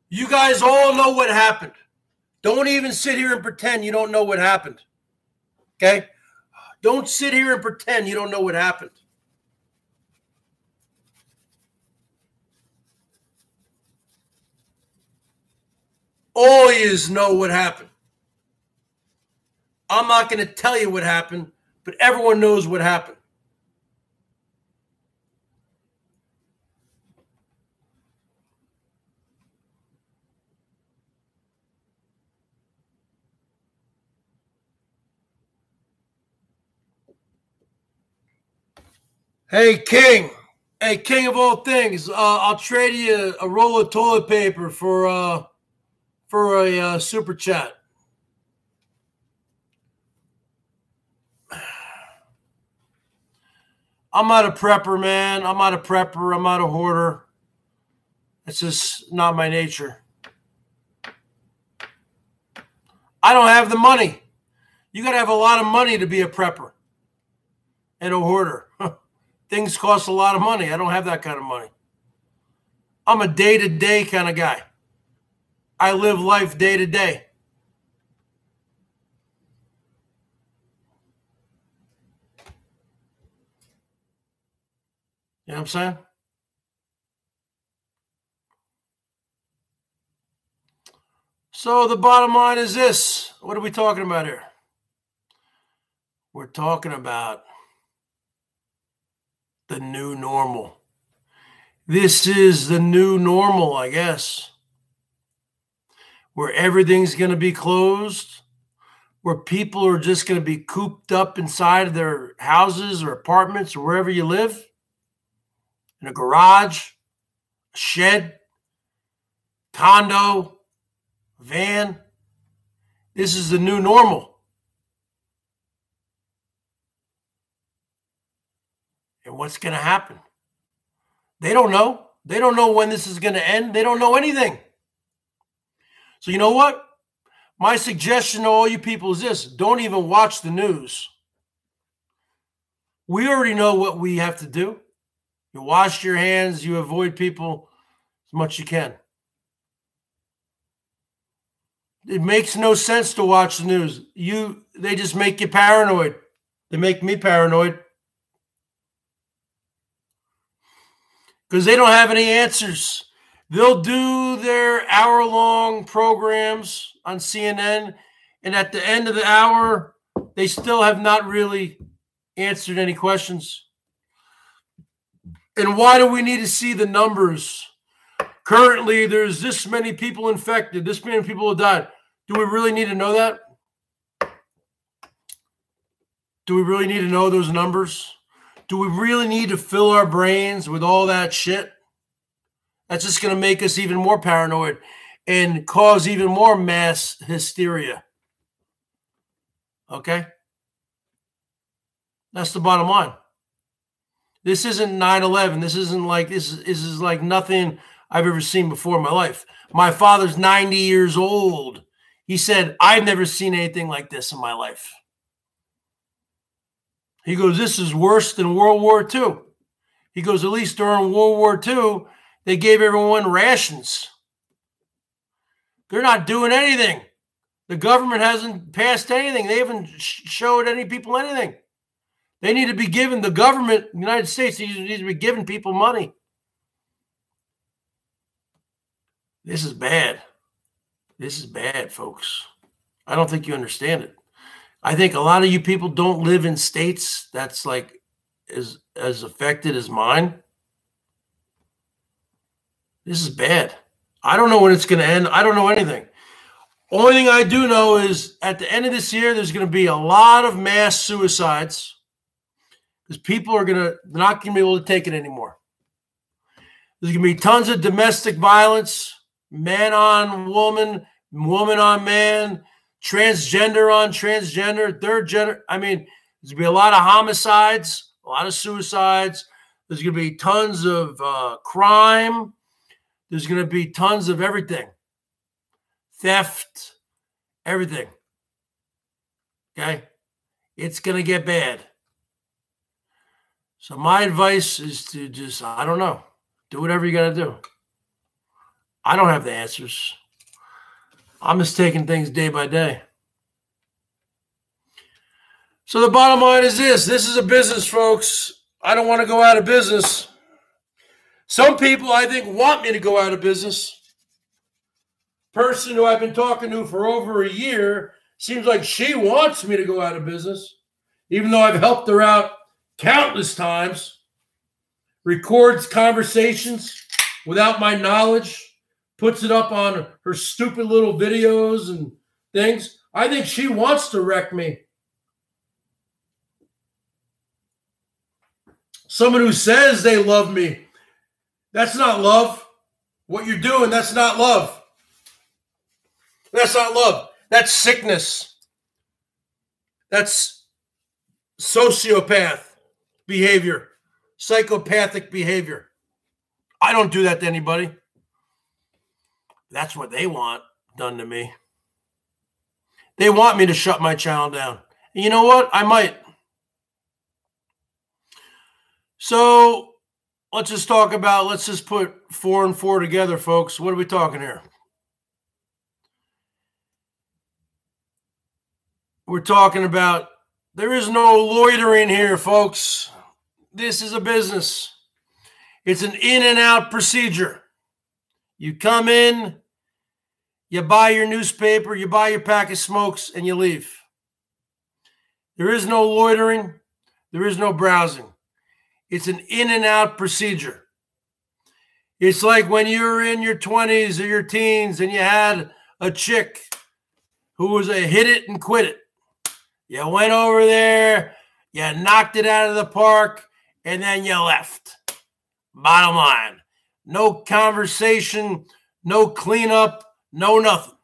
You guys all know what happened. Don't even sit here and pretend you don't know what happened. Okay? Don't sit here and pretend you don't know what happened. All yous know what happened. I'm not going to tell you what happened, but everyone knows what happened. Hey, King. Hey, King of all things. I'll trade you a roll of toilet paper for a super chat. I'm not a prepper, man. I'm not a prepper. I'm not a hoarder. It's just not my nature. I don't have the money. You got to have a lot of money to be a prepper and a hoarder. Things cost a lot of money. I don't have that kind of money. I'm a day-to-day kind of guy. I live life day to day. You know what I'm saying? So the bottom line is this. What are we talking about here? We're talking about the new normal. This is the new normal, I guess, where everything's going to be closed, where people are just going to be cooped up inside of their houses or apartments or wherever you live, in a garage, a shed, condo, van. This is the new normal. And what's going to happen? They don't know. They don't know when this is going to end. They don't know anything. So you know what? My suggestion to all you people is this: don't even watch the news. We already know what we have to do. You wash your hands, you avoid people as much as you can. It makes no sense to watch the news. They just make you paranoid. They make me paranoid. Because they don't have any answers. They'll do their hour-long programs on CNN, and at the end of the hour, they still have not really answered any questions. And why do we need to see the numbers? Currently, there's this many people infected, this many people have died. Do we really need to know that? Do we really need to know those numbers? Do we really need to fill our brains with all that shit? That's just going to make us even more paranoid and cause even more mass hysteria. Okay? That's the bottom line. This isn't 9/11. This is like nothing I've ever seen before in my life. My father's 90 years old. He said, I've never seen anything like this in my life. He goes, this is worse than World War II. He goes, at least during World War II, they gave everyone rations. They're not doing anything. The government hasn't passed anything. They haven't showed any people anything. They need to be given, the government, the United States needs to be giving people money. This is bad. This is bad, folks. I don't think you understand it. I think a lot of you people don't live in states that's like as affected as mine. This is bad. I don't know when it's going to end. I don't know anything. Only thing I do know is at the end of this year, there's going to be a lot of mass suicides because people are not going to be able to take it anymore. There's going to be tons of domestic violence, man on woman, woman on man, transgender on transgender, third gender. I mean, there's going to be a lot of homicides, a lot of suicides. There's going to be tons of crime. There's going to be tons of everything. Theft, everything. Okay? It's going to get bad. So my advice is to just, I don't know, do whatever you got to do. I don't have the answers. I'm just taking things day by day. So the bottom line is this. This is a business, folks. I don't want to go out of business. Some people, I think, want me to go out of business. Person who I've been talking to for over a year seems like she wants me to go out of business, even though I've helped her out countless times. Records conversations without my knowledge, puts it up on her stupid little videos and things. I think she wants to wreck me. Someone who says they love me, that's not love. What you're doing, that's not love. That's not love. That's sickness. That's sociopath behavior, psychopathic behavior. I don't do that to anybody. That's what they want done to me. They want me to shut my channel down. And you know what? I might. So let's just talk about, let's just put 4 and 4 together, folks. What are we talking here? We're talking about there is no loitering here, folks. This is a business. It's an in and out procedure. You come in, you buy your newspaper, you buy your pack of smokes, and you leave. There is no loitering. There is no browsing. It's an in and out procedure. It's like when you were in your 20s or your teens and you had a chick who was a hit it and quit it. You went over there, you knocked it out of the park, and then you left. Bottom line, no conversation, no cleanup, no nothing.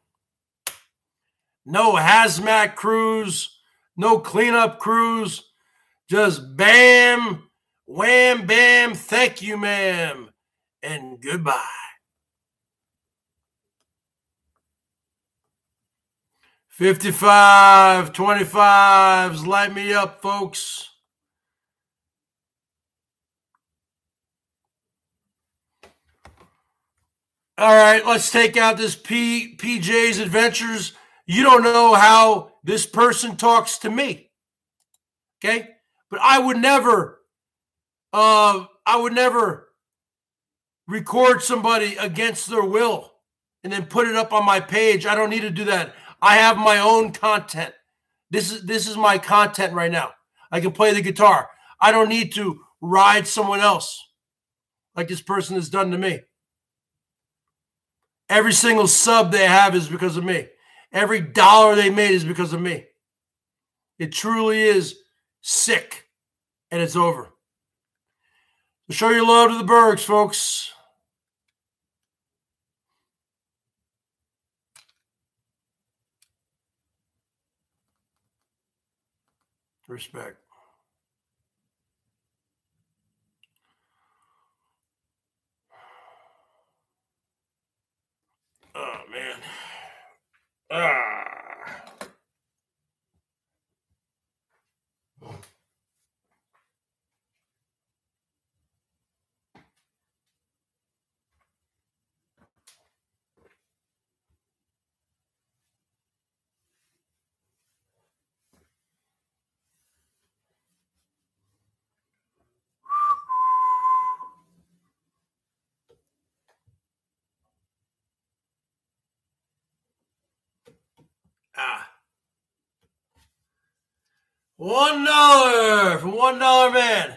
No hazmat crews, no cleanup crews, just bam, Wham, bam, thank you, ma'am, and goodbye. 55, 25s, light me up, folks. All right, let's take out this PJ's Adventures. You don't know how this person talks to me, okay? But I would never record somebody against their will and then put it up on my page. I don't need to do that. I have my own content. This is my content right now. I can play the guitar. I don't need to ride someone else like this person has done to me. Every single sub they have is because of me. Every dollar they made is because of me. It truly is sick, and it's over. So show your love to the Bergs, folks. Respect. Oh, man. $1 from $1 man.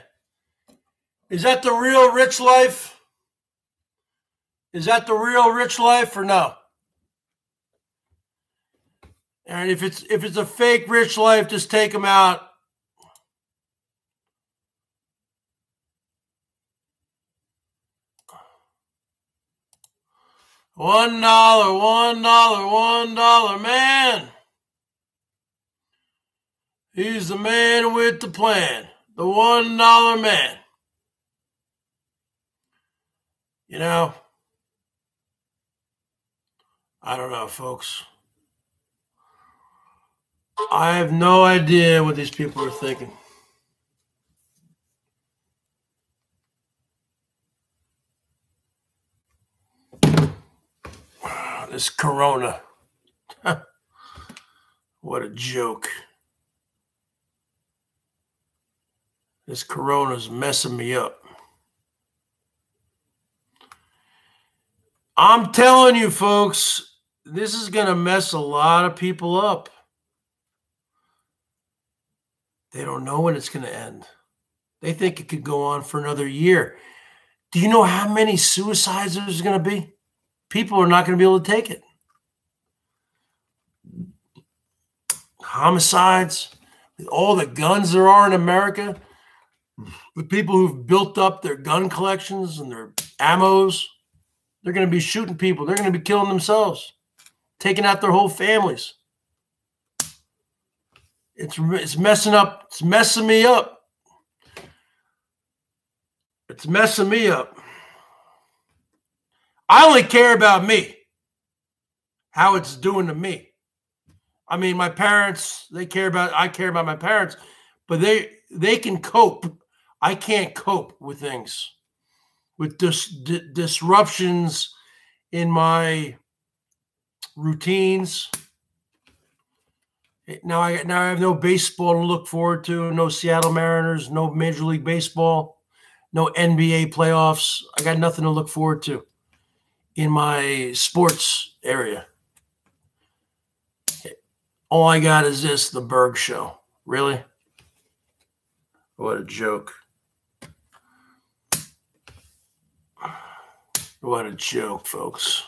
Is that the real rich life? Is that the real rich life or no? And if it's a fake rich life, just take them out. $1, $1 man. He's the man with the plan. The $1 man. You know, I don't know, folks. I have no idea what these people are thinking. Wow, this Corona. What a joke. This Corona's messing me up. I'm telling you, folks, this is going to mess a lot of people up. They don't know when it's going to end. They think it could go on for another year. Do you know how many suicides there's going to be? People are not going to be able to take it. Homicides, all the guns there are in America, the people who've built up their gun collections and their ammos, they're going to be shooting people. They're going to be killing themselves, taking out their whole families. It's messing up. It's messing me up. It's messing me up. I only care about me, how it's doing to me. I mean, my parents, I care about my parents, but they can cope. I can't cope with things, with disruptions in my routines. Now I have no baseball to look forward to, no Seattle Mariners, no Major League Baseball, no NBA playoffs. I got nothing to look forward to in my sports area. All I got is this, the BERGS Show. Really? What a joke. What a joke, folks.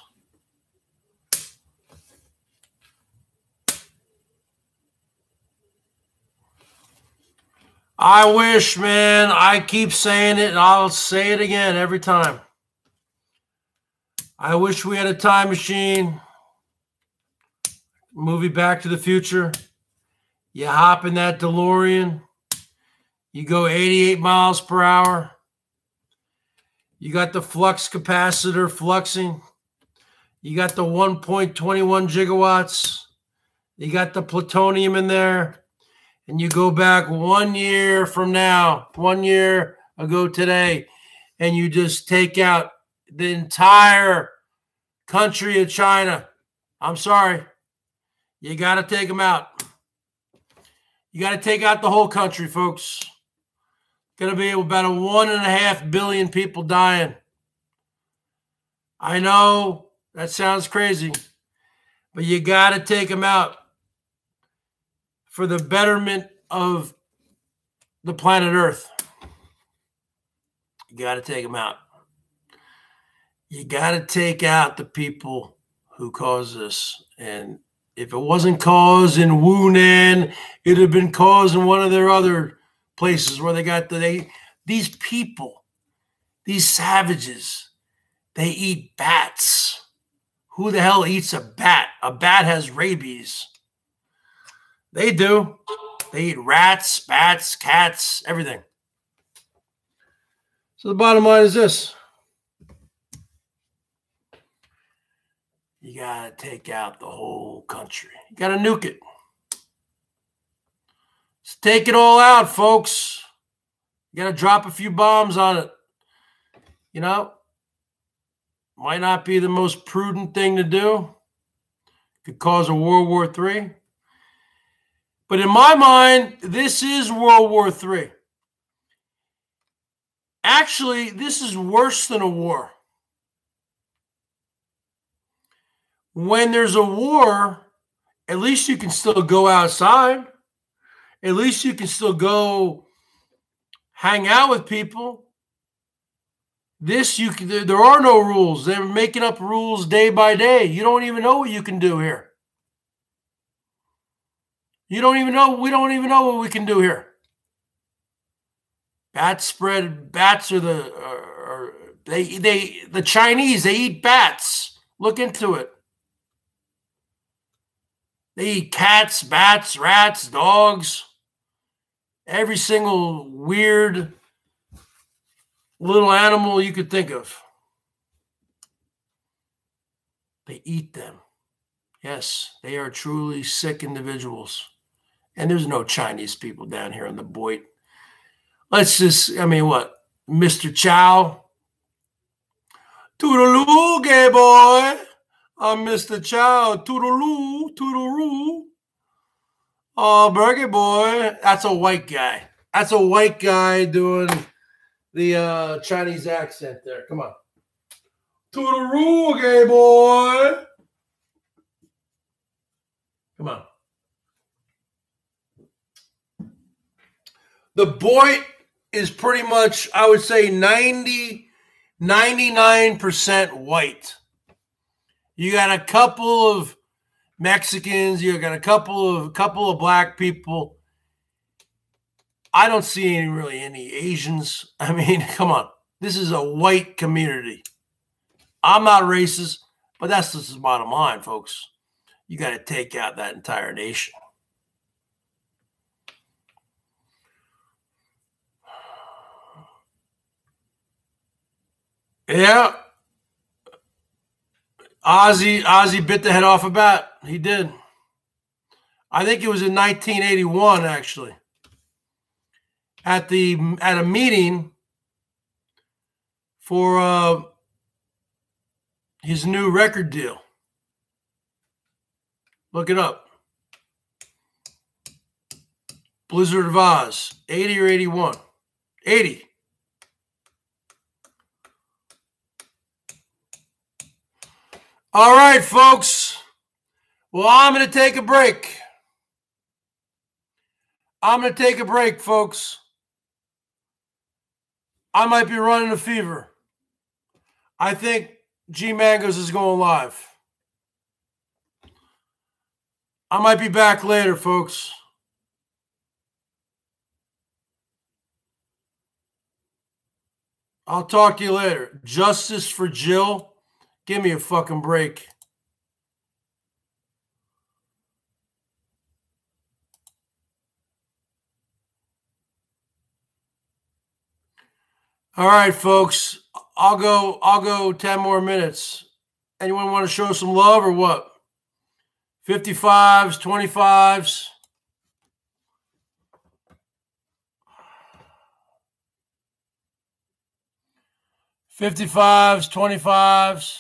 I wish, man, I keep saying it, and I'll say it again every time. I wish we had a time machine. Movie Back to the Future. You hop in that DeLorean. You go 88 miles per hour. You got the flux capacitor fluxing. You got the 1.21 gigawatts. You got the plutonium in there. And you go back 1 year from now, 1 year ago today, and you just take out the entire country of China. I'm sorry. You got to take them out. You got to take out the whole country, folks. Going to be about 1.5 billion people dying. I know that sounds crazy, but you got to take them out for the betterment of the planet Earth. You got to take them out. You got to take out the people who caused this. And if it wasn't caused in Wuhan, it would have been caused in one of their other places where they got these people, these savages, they eat bats. Who the hell eats a bat? A bat has rabies. They do. They eat rats, bats, cats, everything. So the bottom line is this. You got to take out the whole country. You got to nuke it. Let's take it all out, folks. You got to drop a few bombs on it. You know, might not be the most prudent thing to do. Could cause a World War III. But in my mind, this is World War III. Actually, this is worse than a war. When there's a war, at least you can still go outside. At least you can still go hang out with people. This, there are no rules. They're making up rules day by day. You don't even know what you can do here. You don't even know. We don't even know what we can do here. Bats are the Chinese, they eat bats. Look into it. They eat cats, bats, rats, dogs, every single weird little animal you could think of. They eat them. Yes, they are truly sick individuals. And there's no Chinese people down here in the Boyd. Let's just, what? Mr. Chow. Toodaloo, gay boy. I'm Mr. Chow. Toodaloo, toodaloo. Oh, burger boy. That's a white guy. That's a white guy doing the Chinese accent there. Come on. Toodaloo, gay boy. Come on. The Boyd is pretty much, I would say, 99% white. You got a couple of Mexicans, you got a couple of black people. I don't see any Asians. Come on. This is a white community. I'm not racist, but that's just the bottom line, folks. You got to take out that entire nation. Yeah. Ozzy bit the head off a bat. He did. I think it was in 1981, actually. At a meeting for his new record deal. Look it up. Blizzard of Oz, 80 or 81. 80. All right, folks. Well, I'm going to take a break. Folks. I might be running a fever. I think G Mangos is going live. I might be back later, folks. I'll talk to you later. Justice for Jill. Give me a fucking break. All right, folks. I'll go 10 more minutes. Anyone want to show some love or what? 55s, 25s. 55s, 25s.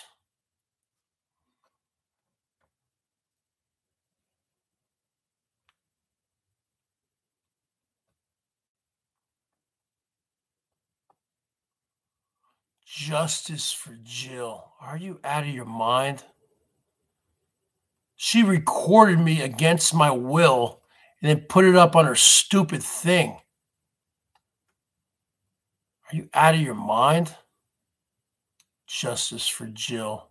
Justice for Jill. Are you out of your mind? She recorded me against my will and then put it up on her stupid thing. Are you out of your mind? Justice for Jill.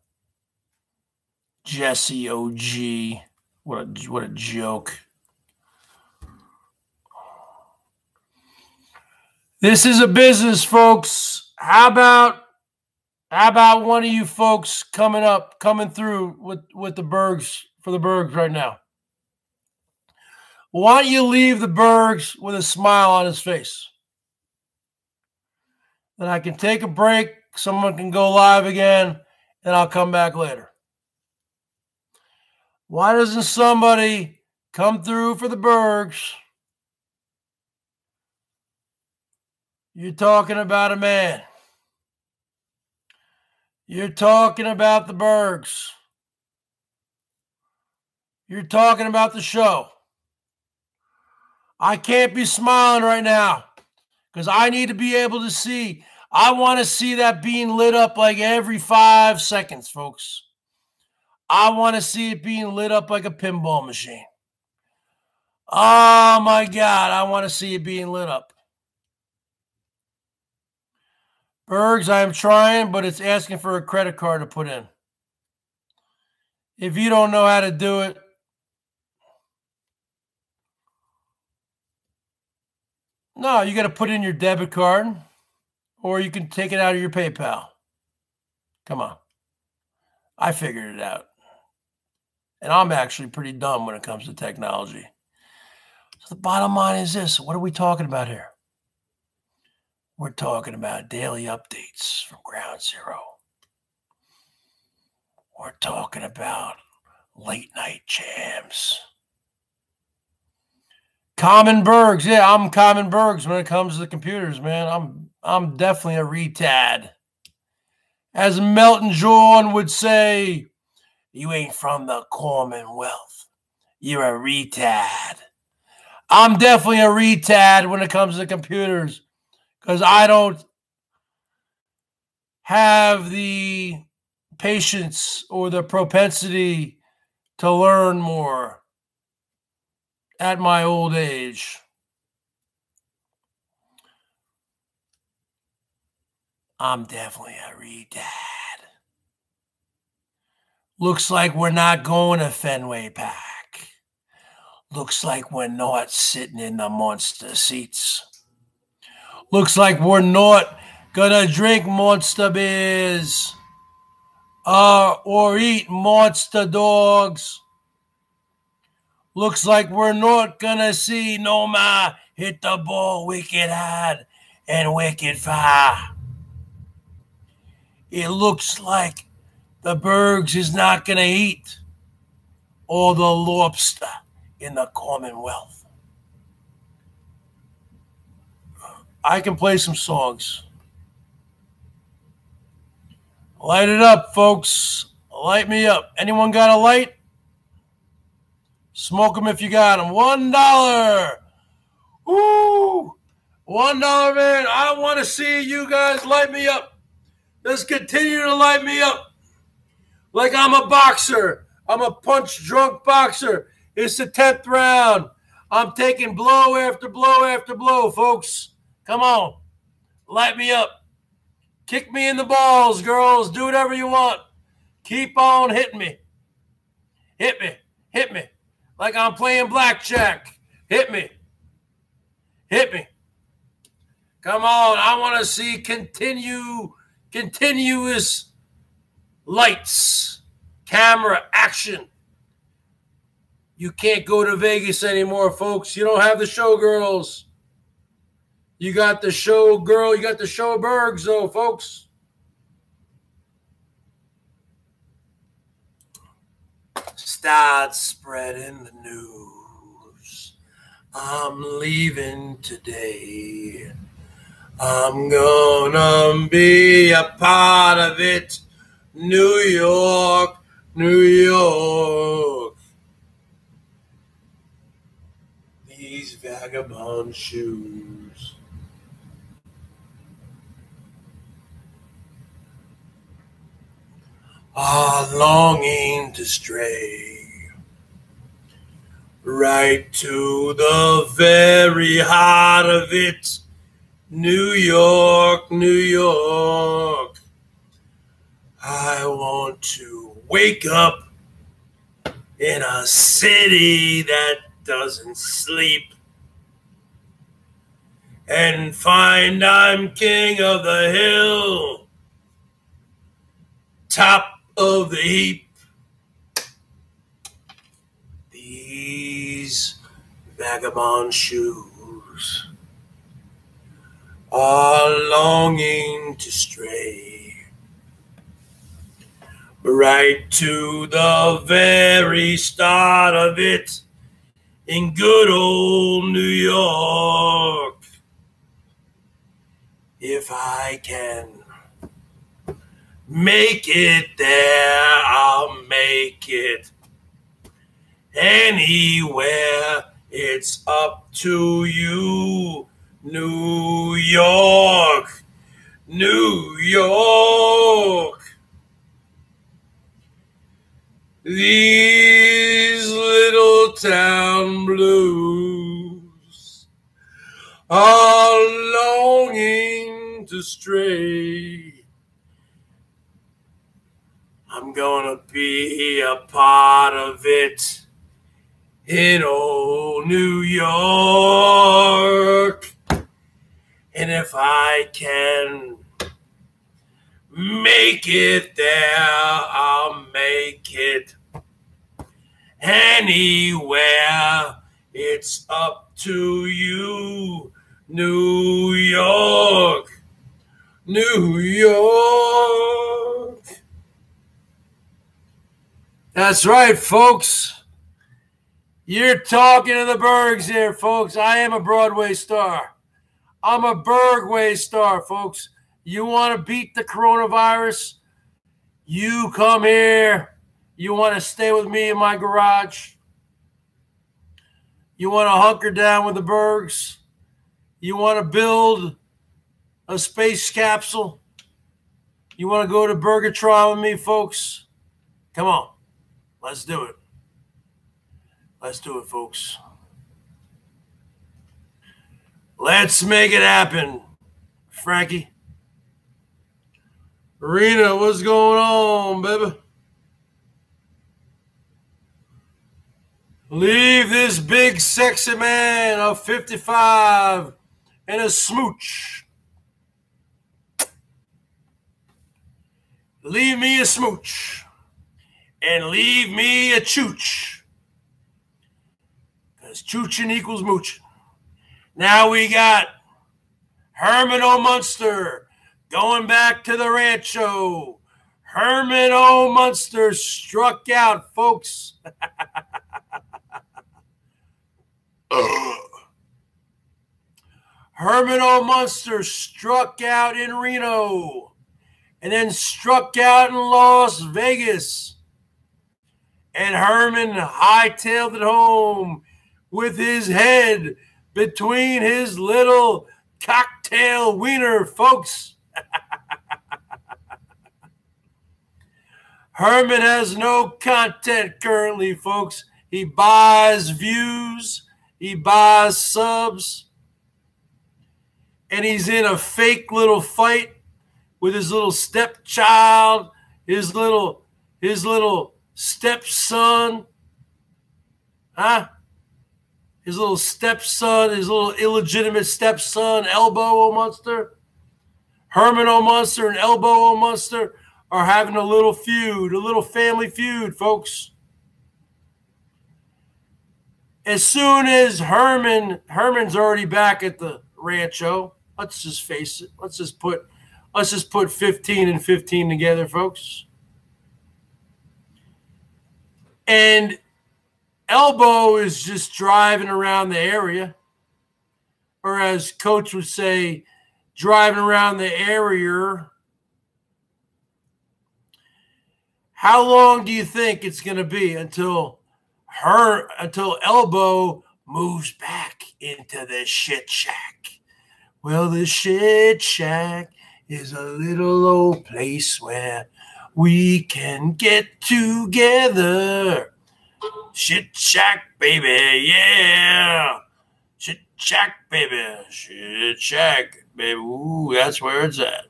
Jesse OG. What a joke. This is a business, folks. How about one of you folks coming through with the Bergs for the Bergs right now? Why don't you leave the Bergs with a smile on his face? Then I can take a break. Someone can go live again, and I'll come back later. Why doesn't somebody come through for the Bergs? You're talking about a man. You're talking about the Bergs. You're talking about the show. I can't be smiling right now because I need to be able to see. I want to see that being lit up like every 5 seconds, folks. I want to see it being lit up like a pinball machine. Oh, my God. I want to see it being lit up. Bergs, I am trying, but it's asking for a credit card to put in. If you don't know how to do it, no, you got to put in your debit card, or you can take it out of your PayPal. Come on. I figured it out. And I'm actually pretty dumb when it comes to technology. So the bottom line is this. What are we talking about here? We're talking about daily updates from Ground Zero. We're talking about late night jams. Common Bergs. Yeah, I'm Common Bergs when it comes to the computers, man. I'm definitely a retard. As Melton John would say, you ain't from the Commonwealth. You're a retard. I'm definitely a retard when it comes to computers because I don't have the patience or the propensity to learn more at my old age. I'm definitely a retard. Looks like we're not going to Fenway Park. Looks like we're not sitting in the monster seats. Looks like we're not gonna drink monster beers or eat monster dogs. Looks like we're not gonna see Noma hit the ball wicked hard and wicked far. It looks like the Bergs is not gonna eat all the lobster in the Commonwealth. I can play some songs. Light it up, folks. Light me up. Anyone got a light? Smoke them if you got them. $1. Ooh, $1, man. I want to see you guys light me up. Let's continue to light me up. Like I'm a boxer. I'm a punch-drunk boxer. It's the 10th round. I'm taking blow after blow after blow, folks. Come on. Light me up. Kick me in the balls, girls. Do whatever you want. Keep on hitting me. Hit me. Hit me. Like I'm playing blackjack. Hit me. Hit me. Come on. I want to see continuous lights, camera, action. You can't go to Vegas anymore, folks. You don't have the showgirls. You got the show girl. You got the show Bergs, though, folks. Start spreading the news. I'm leaving today. I'm gonna be a part of it. New York, New York. These vagabond shoes. Are longing to stray right to the very heart of it. New York, New York. I want to wake up in a city that doesn't sleep and find I'm king of the hill, top of the heap. These vagabond shoes are longing to stray right to the very start of it in good old New York. If I can make it there, I'll make it anywhere. It's up to you. New York, New York. These little town blues are longing to stray. I'm gonna be a part of it in old New York. And if I can make it there, I'll make it anywhere. It's up to you, New York, New York. That's right, folks. You're talking to the Bergs here, folks. I am a Broadway star. I'm a Bergway star, folks. You want to beat the coronavirus? You come here. You want to stay with me in my garage? You want to hunker down with the Bergs? You want to build a space capsule? You want to go to Bergatron with me, folks? Come on. Let's do it. Let's do it, folks. Let's make it happen, Frankie. Rena, what's going on, baby? Leave this big sexy man of 55 and a smooch. Leave me a smooch. And leave me a chooch. Because choochin' equals mooching. Now we got Herman O. Munster going back to the rancho. Herman O. Munster struck out, folks. Herman O. Munster struck out in Reno and then struck out in Las Vegas. And Herman hightailed it home with his head between his little cocktail wiener, folks. Herman has no content currently, folks. He buys views. He buys subs. And he's in a fake little fight with his little stepchild, his little stepson. Huh? His little stepson, his little illegitimate stepson, Elbow O. Munster. Herman O. Munster and Elbow O. Munster are having a little feud, a little family feud, folks. As soon as Herman's already back at the Rancho. Let's just face it. Let's just put 15 and 15 together, folks. And Elbow is just driving around the area, or as Coach would say, driving around the area. How long do you think it's going to be until Elbow moves back into the shit shack? Well, the shit shack is a little old place where we can get together. Shit shack, baby, yeah. Shit shack, baby. Shit shack, baby. Ooh, that's where it's at.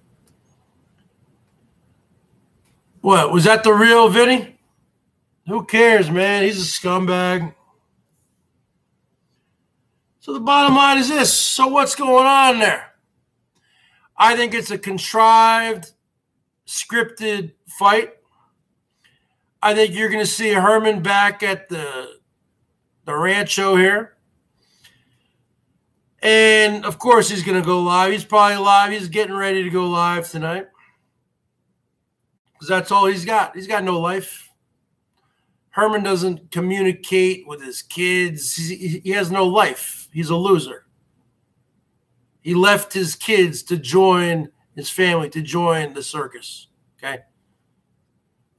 What, was that the real Vinny? Who cares, man? He's a scumbag. So the bottom line is this. So what's going on there? I think it's a contrived, scripted fight. I think you're going to see Herman back at the Rancho here. And, of course, he's going to go live. He's probably live. He's getting ready to go live tonight. Because that's all he's got. He's got no life. Herman doesn't communicate with his kids. He has no life. He's a loser. He left his kids to join his family, to join the circus. Okay?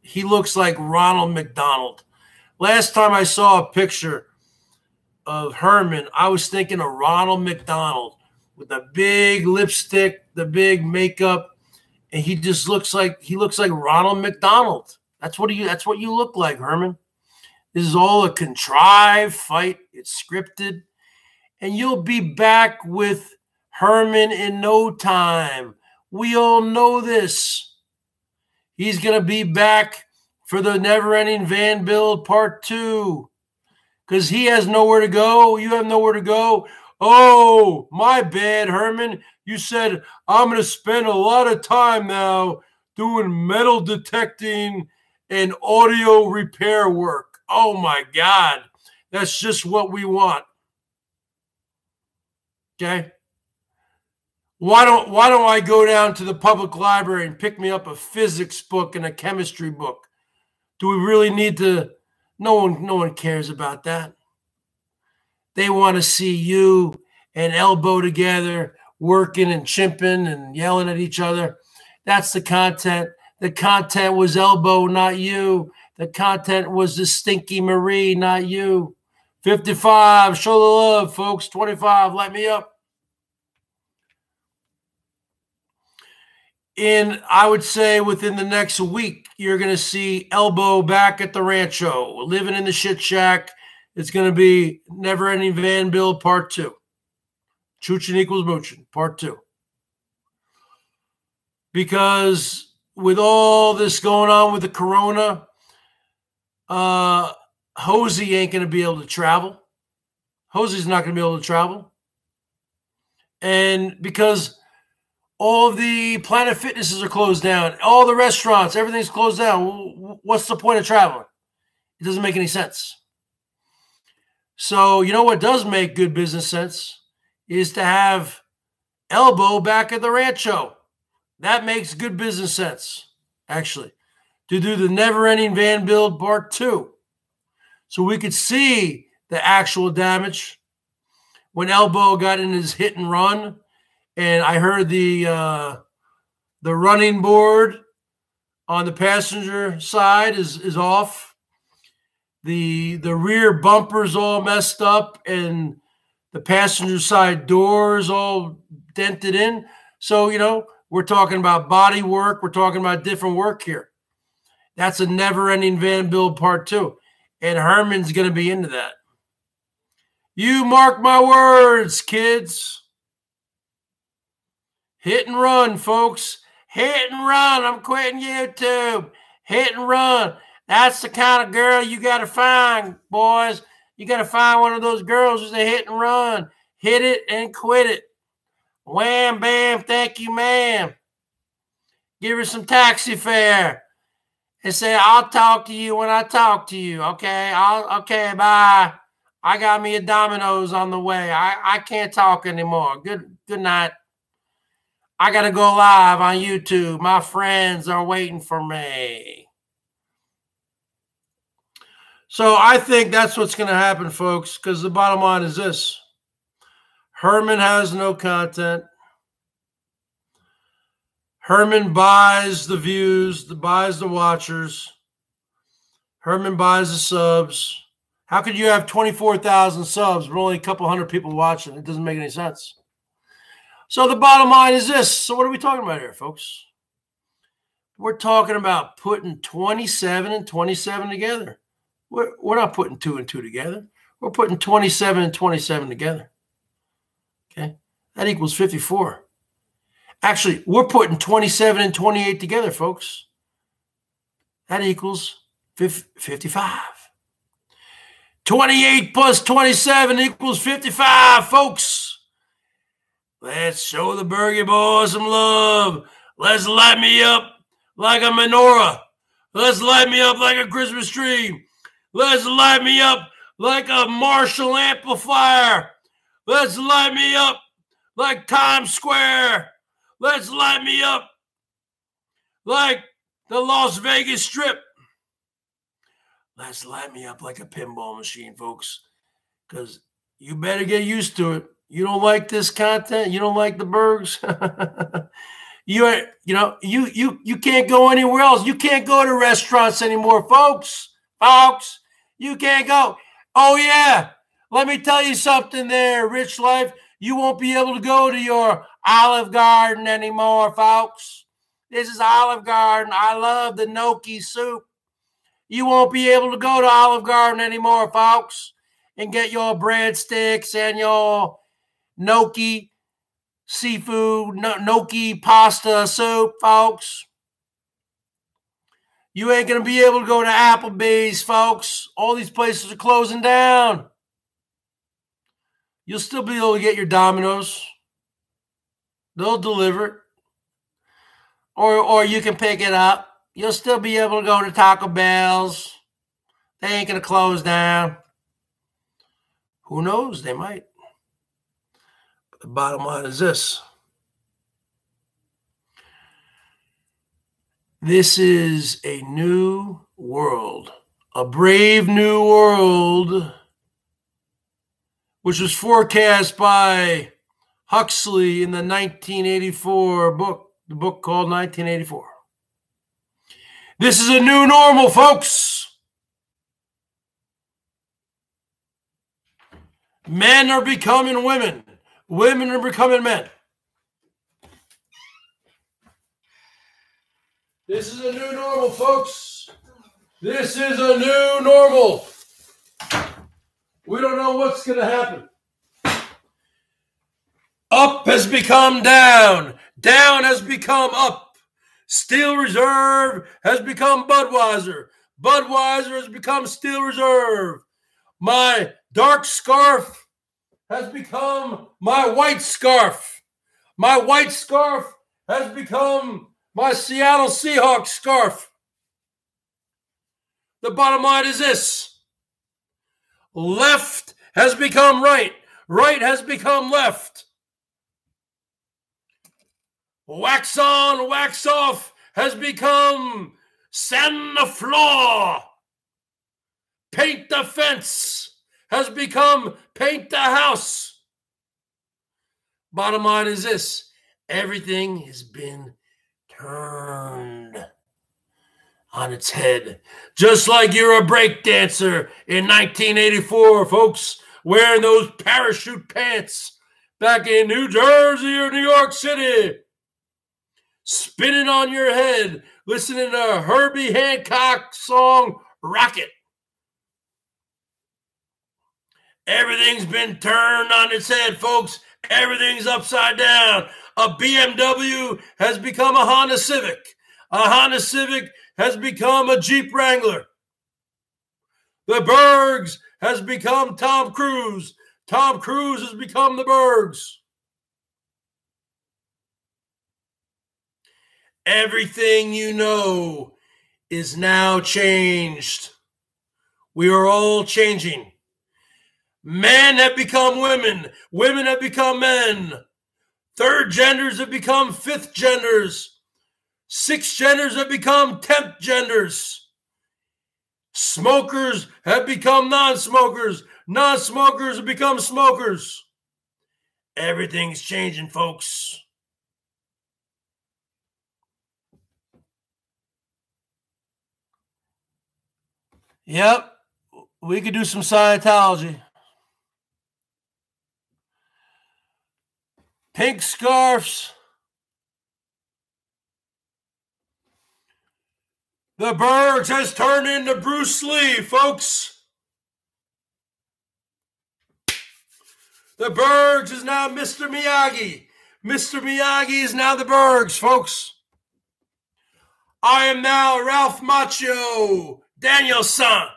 He looks like Ronald McDonald. Last time I saw a picture of Herman, I was thinking of Ronald McDonald with the big lipstick, the big makeup, and he just looks like Ronald McDonald. That's what you look like, Herman. This is all a contrived fight. It's scripted. And you'll be back with Herman in no time. We all know this. He's going to be back for the Never-Ending Van Build Part 2. Because he has nowhere to go. You have nowhere to go. Oh, my bad, Herman. You said, I'm going to spend a lot of time now doing metal detecting and audio repair work. Oh, my God. That's just what we want. Okay? Why don't I go down to the public library and pick me up a physics book and a chemistry book? Do we really need to? No one cares about that. They want to see you and Elbow together, working and chimping and yelling at each other. That's the content. The content was Elbow, not you. The content was the Stinky Marie, not you. 55, show the love, folks. 25, light me up. I would say within the next week, you're going to see Elbow back at the Rancho, living in the shit shack. It's going to be Never-Ending Van Build Part 2. Choochin equals moochin, Part 2. Because with all this going on with the corona, Hosey ain't going to be able to travel. Hosey's not going to be able to travel. And because all of the Planet Fitnesses are closed down, all the restaurants, everything's closed down, what's the point of traveling? It doesn't make any sense. So, you know what does make good business sense is to have Elbow back at the Rancho. That makes good business sense, actually, to do the Never-Ending Van Build Part 2. So we could see the actual damage when Elbow got in his hit and run. And I heard the running board on the passenger side is off. The rear bumper's all messed up, and the passenger side doors all dented in. So, you know, we're talking about body work. We're talking about different work here. That's a Never-Ending Van Build Part 2. And Herman's going to be into that. You mark my words, kids. Hit and run, folks. Hit and run. I'm quitting YouTube. Hit and run. That's the kind of girl you got to find, boys. You got to find one of those girls who's a hit and run. Hit it and quit it. Wham, bam, thank you, ma'am. Give her some taxi fare. And say, I'll talk to you when I talk to you, okay? Okay, bye. I got me a Domino's on the way. I can't talk anymore. Good night. I got to go live on YouTube. My friends are waiting for me. So I think that's what's going to happen, folks, because the bottom line is this. Herman has no content. Herman buys the views, buys the watchers. Herman buys the subs. How could you have 24,000 subs but only a couple hundred people watching? It doesn't make any sense. So the bottom line is this. So what are we talking about here, folks? We're talking about putting 27 and 27 together. We're not putting 2 and 2 together. We're putting 27 and 27 together. Okay? That equals 54. Actually, we're putting 27 and 28 together, folks. That equals 55. 28 plus 27 equals 55, folks. Let's show the Bergie boys some love. Let's light me up like a menorah. Let's light me up like a Christmas tree. Let's light me up like a Marshall amplifier. Let's light me up like Times Square. Let's light me up like the Las Vegas Strip. Let's light me up like a pinball machine, folks, because you better get used to it. You don't like this content? You don't like the Bergs? You can't go anywhere else. You can't go to restaurants anymore, folks. Folks, you can't go. Oh, yeah. Let me tell you something there, Rich Life. You won't be able to go to your Olive Garden anymore, folks. This is Olive Garden. I love the gnocchi soup. You won't be able to go to Olive Garden anymore, folks, and get your breadsticks and your gnocchi seafood, gnocchi pasta soup, folks. You ain't going to be able to go to Applebee's, folks. All these places are closing down. You'll still be able to get your Domino's. They'll deliver it. Or you can pick it up. You'll still be able to go to Taco Bell's. They ain't going to close down. Who knows? They might. But the bottom line is this. This is a new world. A brave new world, which was forecast by Huxley in the 1984 book, the book called 1984. This is a new normal, folks. Men are becoming women. Women are becoming men. This is a new normal, folks. This is a new normal. We don't know what's going to happen. Up has become down. Down has become up. Steel Reserve has become Budweiser. Budweiser has become Steel Reserve. My dark scarf has become my white scarf. My white scarf has become my Seattle Seahawks scarf. The bottom line is this. Left has become right. Right has become left. Wax on, wax off has become sand the floor. Paint the fence has become paint the house. Bottom line is this. Everything has been turned on its head. Just like you're a break dancer in 1984, folks, wearing those parachute pants back in New Jersey or New York City. Spinning on your head, listening to Herbie Hancock's song, Rocket. Everything's been turned on its head, folks. Everything's upside down. A BMW has become a Honda Civic. A Honda Civic has become a Jeep Wrangler. The Bergs has become Tom Cruise. Tom Cruise has become the Bergs. Everything you know is now changed. We are all changing. Men have become women. Women have become men. Third genders have become fifth genders. Sixth genders have become 10th genders. Smokers have become non-smokers. Non-smokers have become smokers. Everything's changing, folks. Yep, we could do some Scientology. Pink scarves. The BERGS has turned into Bruce Lee, folks. The BERGS is now Mr. Miyagi. Mr. Miyagi is now the BERGS, folks. I am now Ralph Macchio Danielson.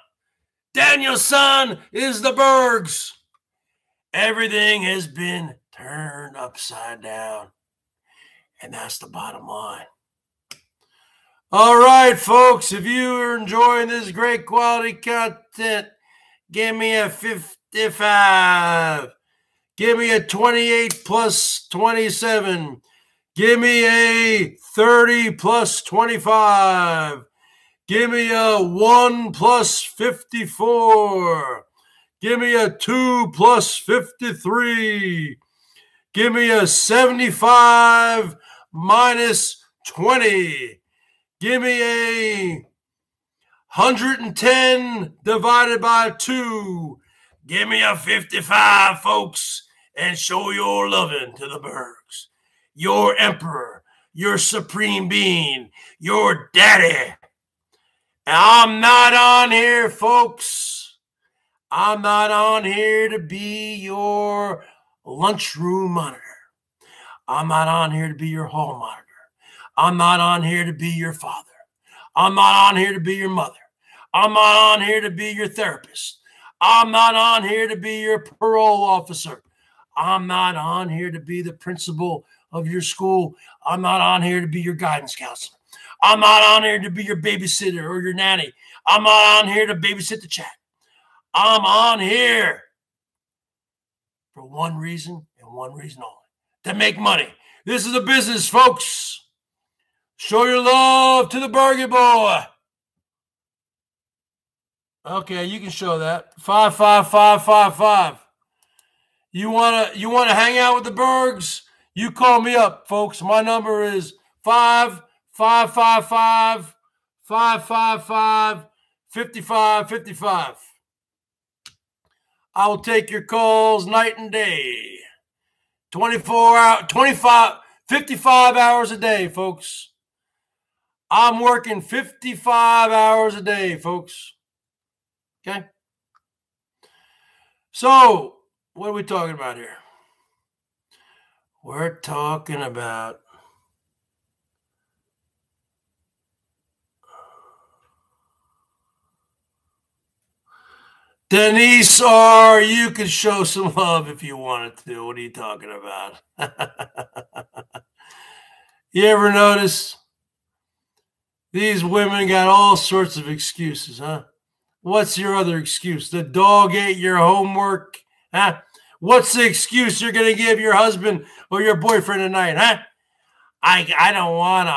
Danielson is the BERGS. Everything has been turned upside down. And that's the bottom line. All right, folks, if you are enjoying this great quality content, give me a 55. Give me a 28 plus 27. Give me a 30 plus 25. Give me a 1 plus 54. Give me a 2 plus 53. Give me a 75 minus 20. Give me a 110 divided by 2. Give me a 55, folks, and show your loving to the BERGS. Your emperor, your supreme being, your daddy. And I'm not on here, folks. I'm not on here to be your lunchroom monitor. I'm not on here to be your hall monitor. I'm not on here to be your father. I'm not on here to be your mother. I'm not on here to be your therapist. I'm not on here to be your parole officer. I'm not on here to be the principal of your school. I'm not on here to be your guidance counselor. I'm not on here to be your babysitter or your nanny. I'm not on here to babysit the chat. I'm on here for one reason and one reason only: to make money. This is a business, folks. Show your love to the Burger Boy. Okay, you can show that. 55555. You wanna hang out with the BERGS? You call me up, folks. My number is 5555 555 5555. I will take your calls night and day. 24 hours, 25, 55 hours a day, folks. I'm working 55 hours a day, folks. Okay? So, what are we talking about here? We're talking about Denise R., you could show some love if you wanted to. What are you talking about? You ever notice these women got all sorts of excuses, huh? What's your other excuse? The dog ate your homework, huh? What's the excuse you're going to give your husband or your boyfriend tonight, huh? I don't want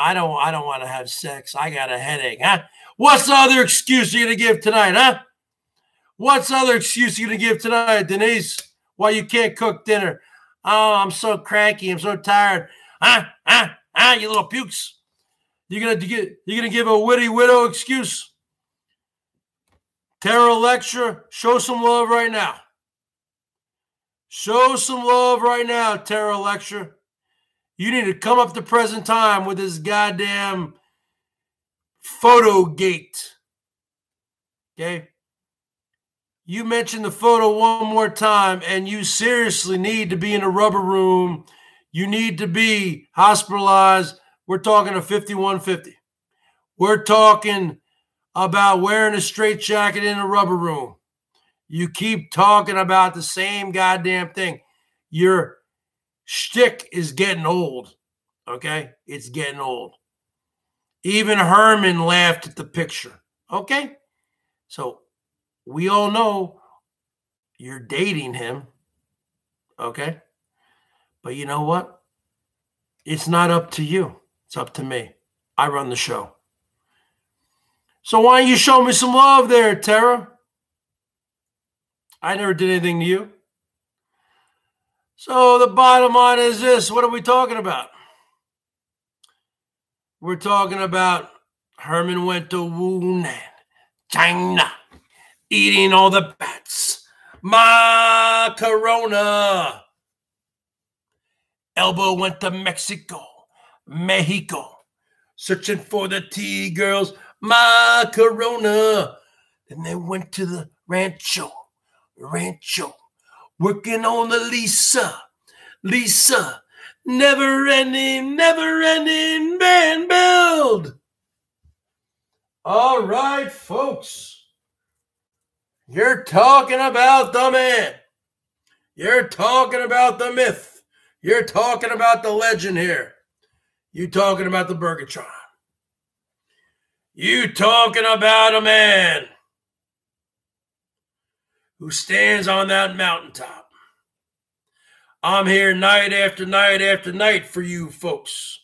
to have sex. I got a headache, huh? What's the other excuse you're going to give tonight, huh? What's the other excuse you're going to give tonight, Denise? Why you can't cook dinner? Oh, I'm so cranky. I'm so tired. You little pukes. You're gonna give a witty widow excuse. Terror lecture. Show some love right now. Show some love right now, Terror lecture. You need to come up to present time with this goddamn photo gate. Okay? You mentioned the photo one more time, and you seriously need to be in a rubber room. You need to be hospitalized. We're talking a 5150. We're talking about wearing a straitjacket in a rubber room. You keep talking about the same goddamn thing. Your shtick is getting old, okay? It's getting old. Even Herman laughed at the picture, okay? So we all know You're dating him. Okay? But you know what? It's not up to you. It's up to me. I run the show. So why don't you show me some love there, Tara? I never did anything to you. So the bottom line is this. What are we talking about? We're talking about Herman went to Wuhan, China, eating all the bats. Macarona. Elbow went to Mexico, searching for the T-girls. Macarona. Then they went to the rancho, working on the Lisa, never ending band build. All right, folks. You're talking about the man. You're talking about the myth. You're talking about the legend here. You're talking about the Bergatron. You talking about a man who stands on that mountaintop. I'm here night after night after night for you folks.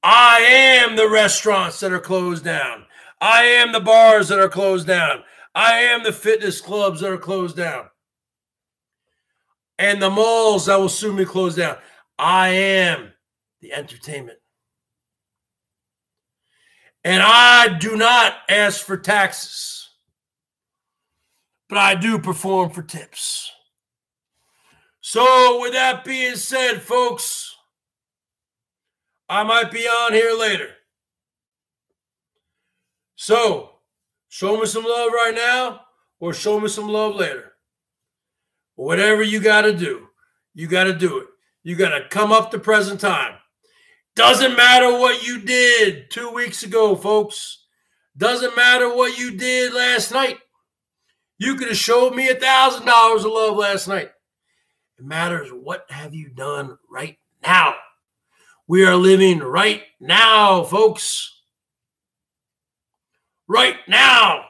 I am the restaurants that are closed down. I am the bars that are closed down. I am the fitness clubs that are closed down. And the malls that will soon be closed down. I am the entertainment. And I do not ask for taxes, but I do perform for tips. So with that being said, folks, I might be on here later. So show me some love right now or show me some love later. Whatever you got to do, you got to do it. You got to come up to present time. Doesn't matter what you did 2 weeks ago, folks. Doesn't matter what you did last night. You could have showed me $1,000 of love last night. It matters what have you done right now. We are living right now, folks. Right now.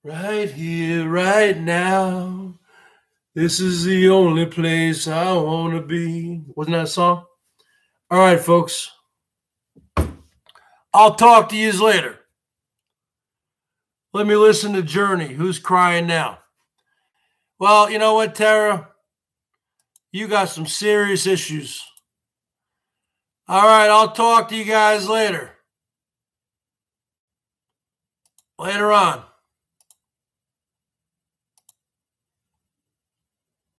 Right here, right now. This is the only place I want to be. Wasn't that a song? All right, folks. I'll talk to you later. Let me listen to Journey. Who's crying now? Well, you know what, Tara? You got some serious issues. All right, I'll talk to you guys later. Later on.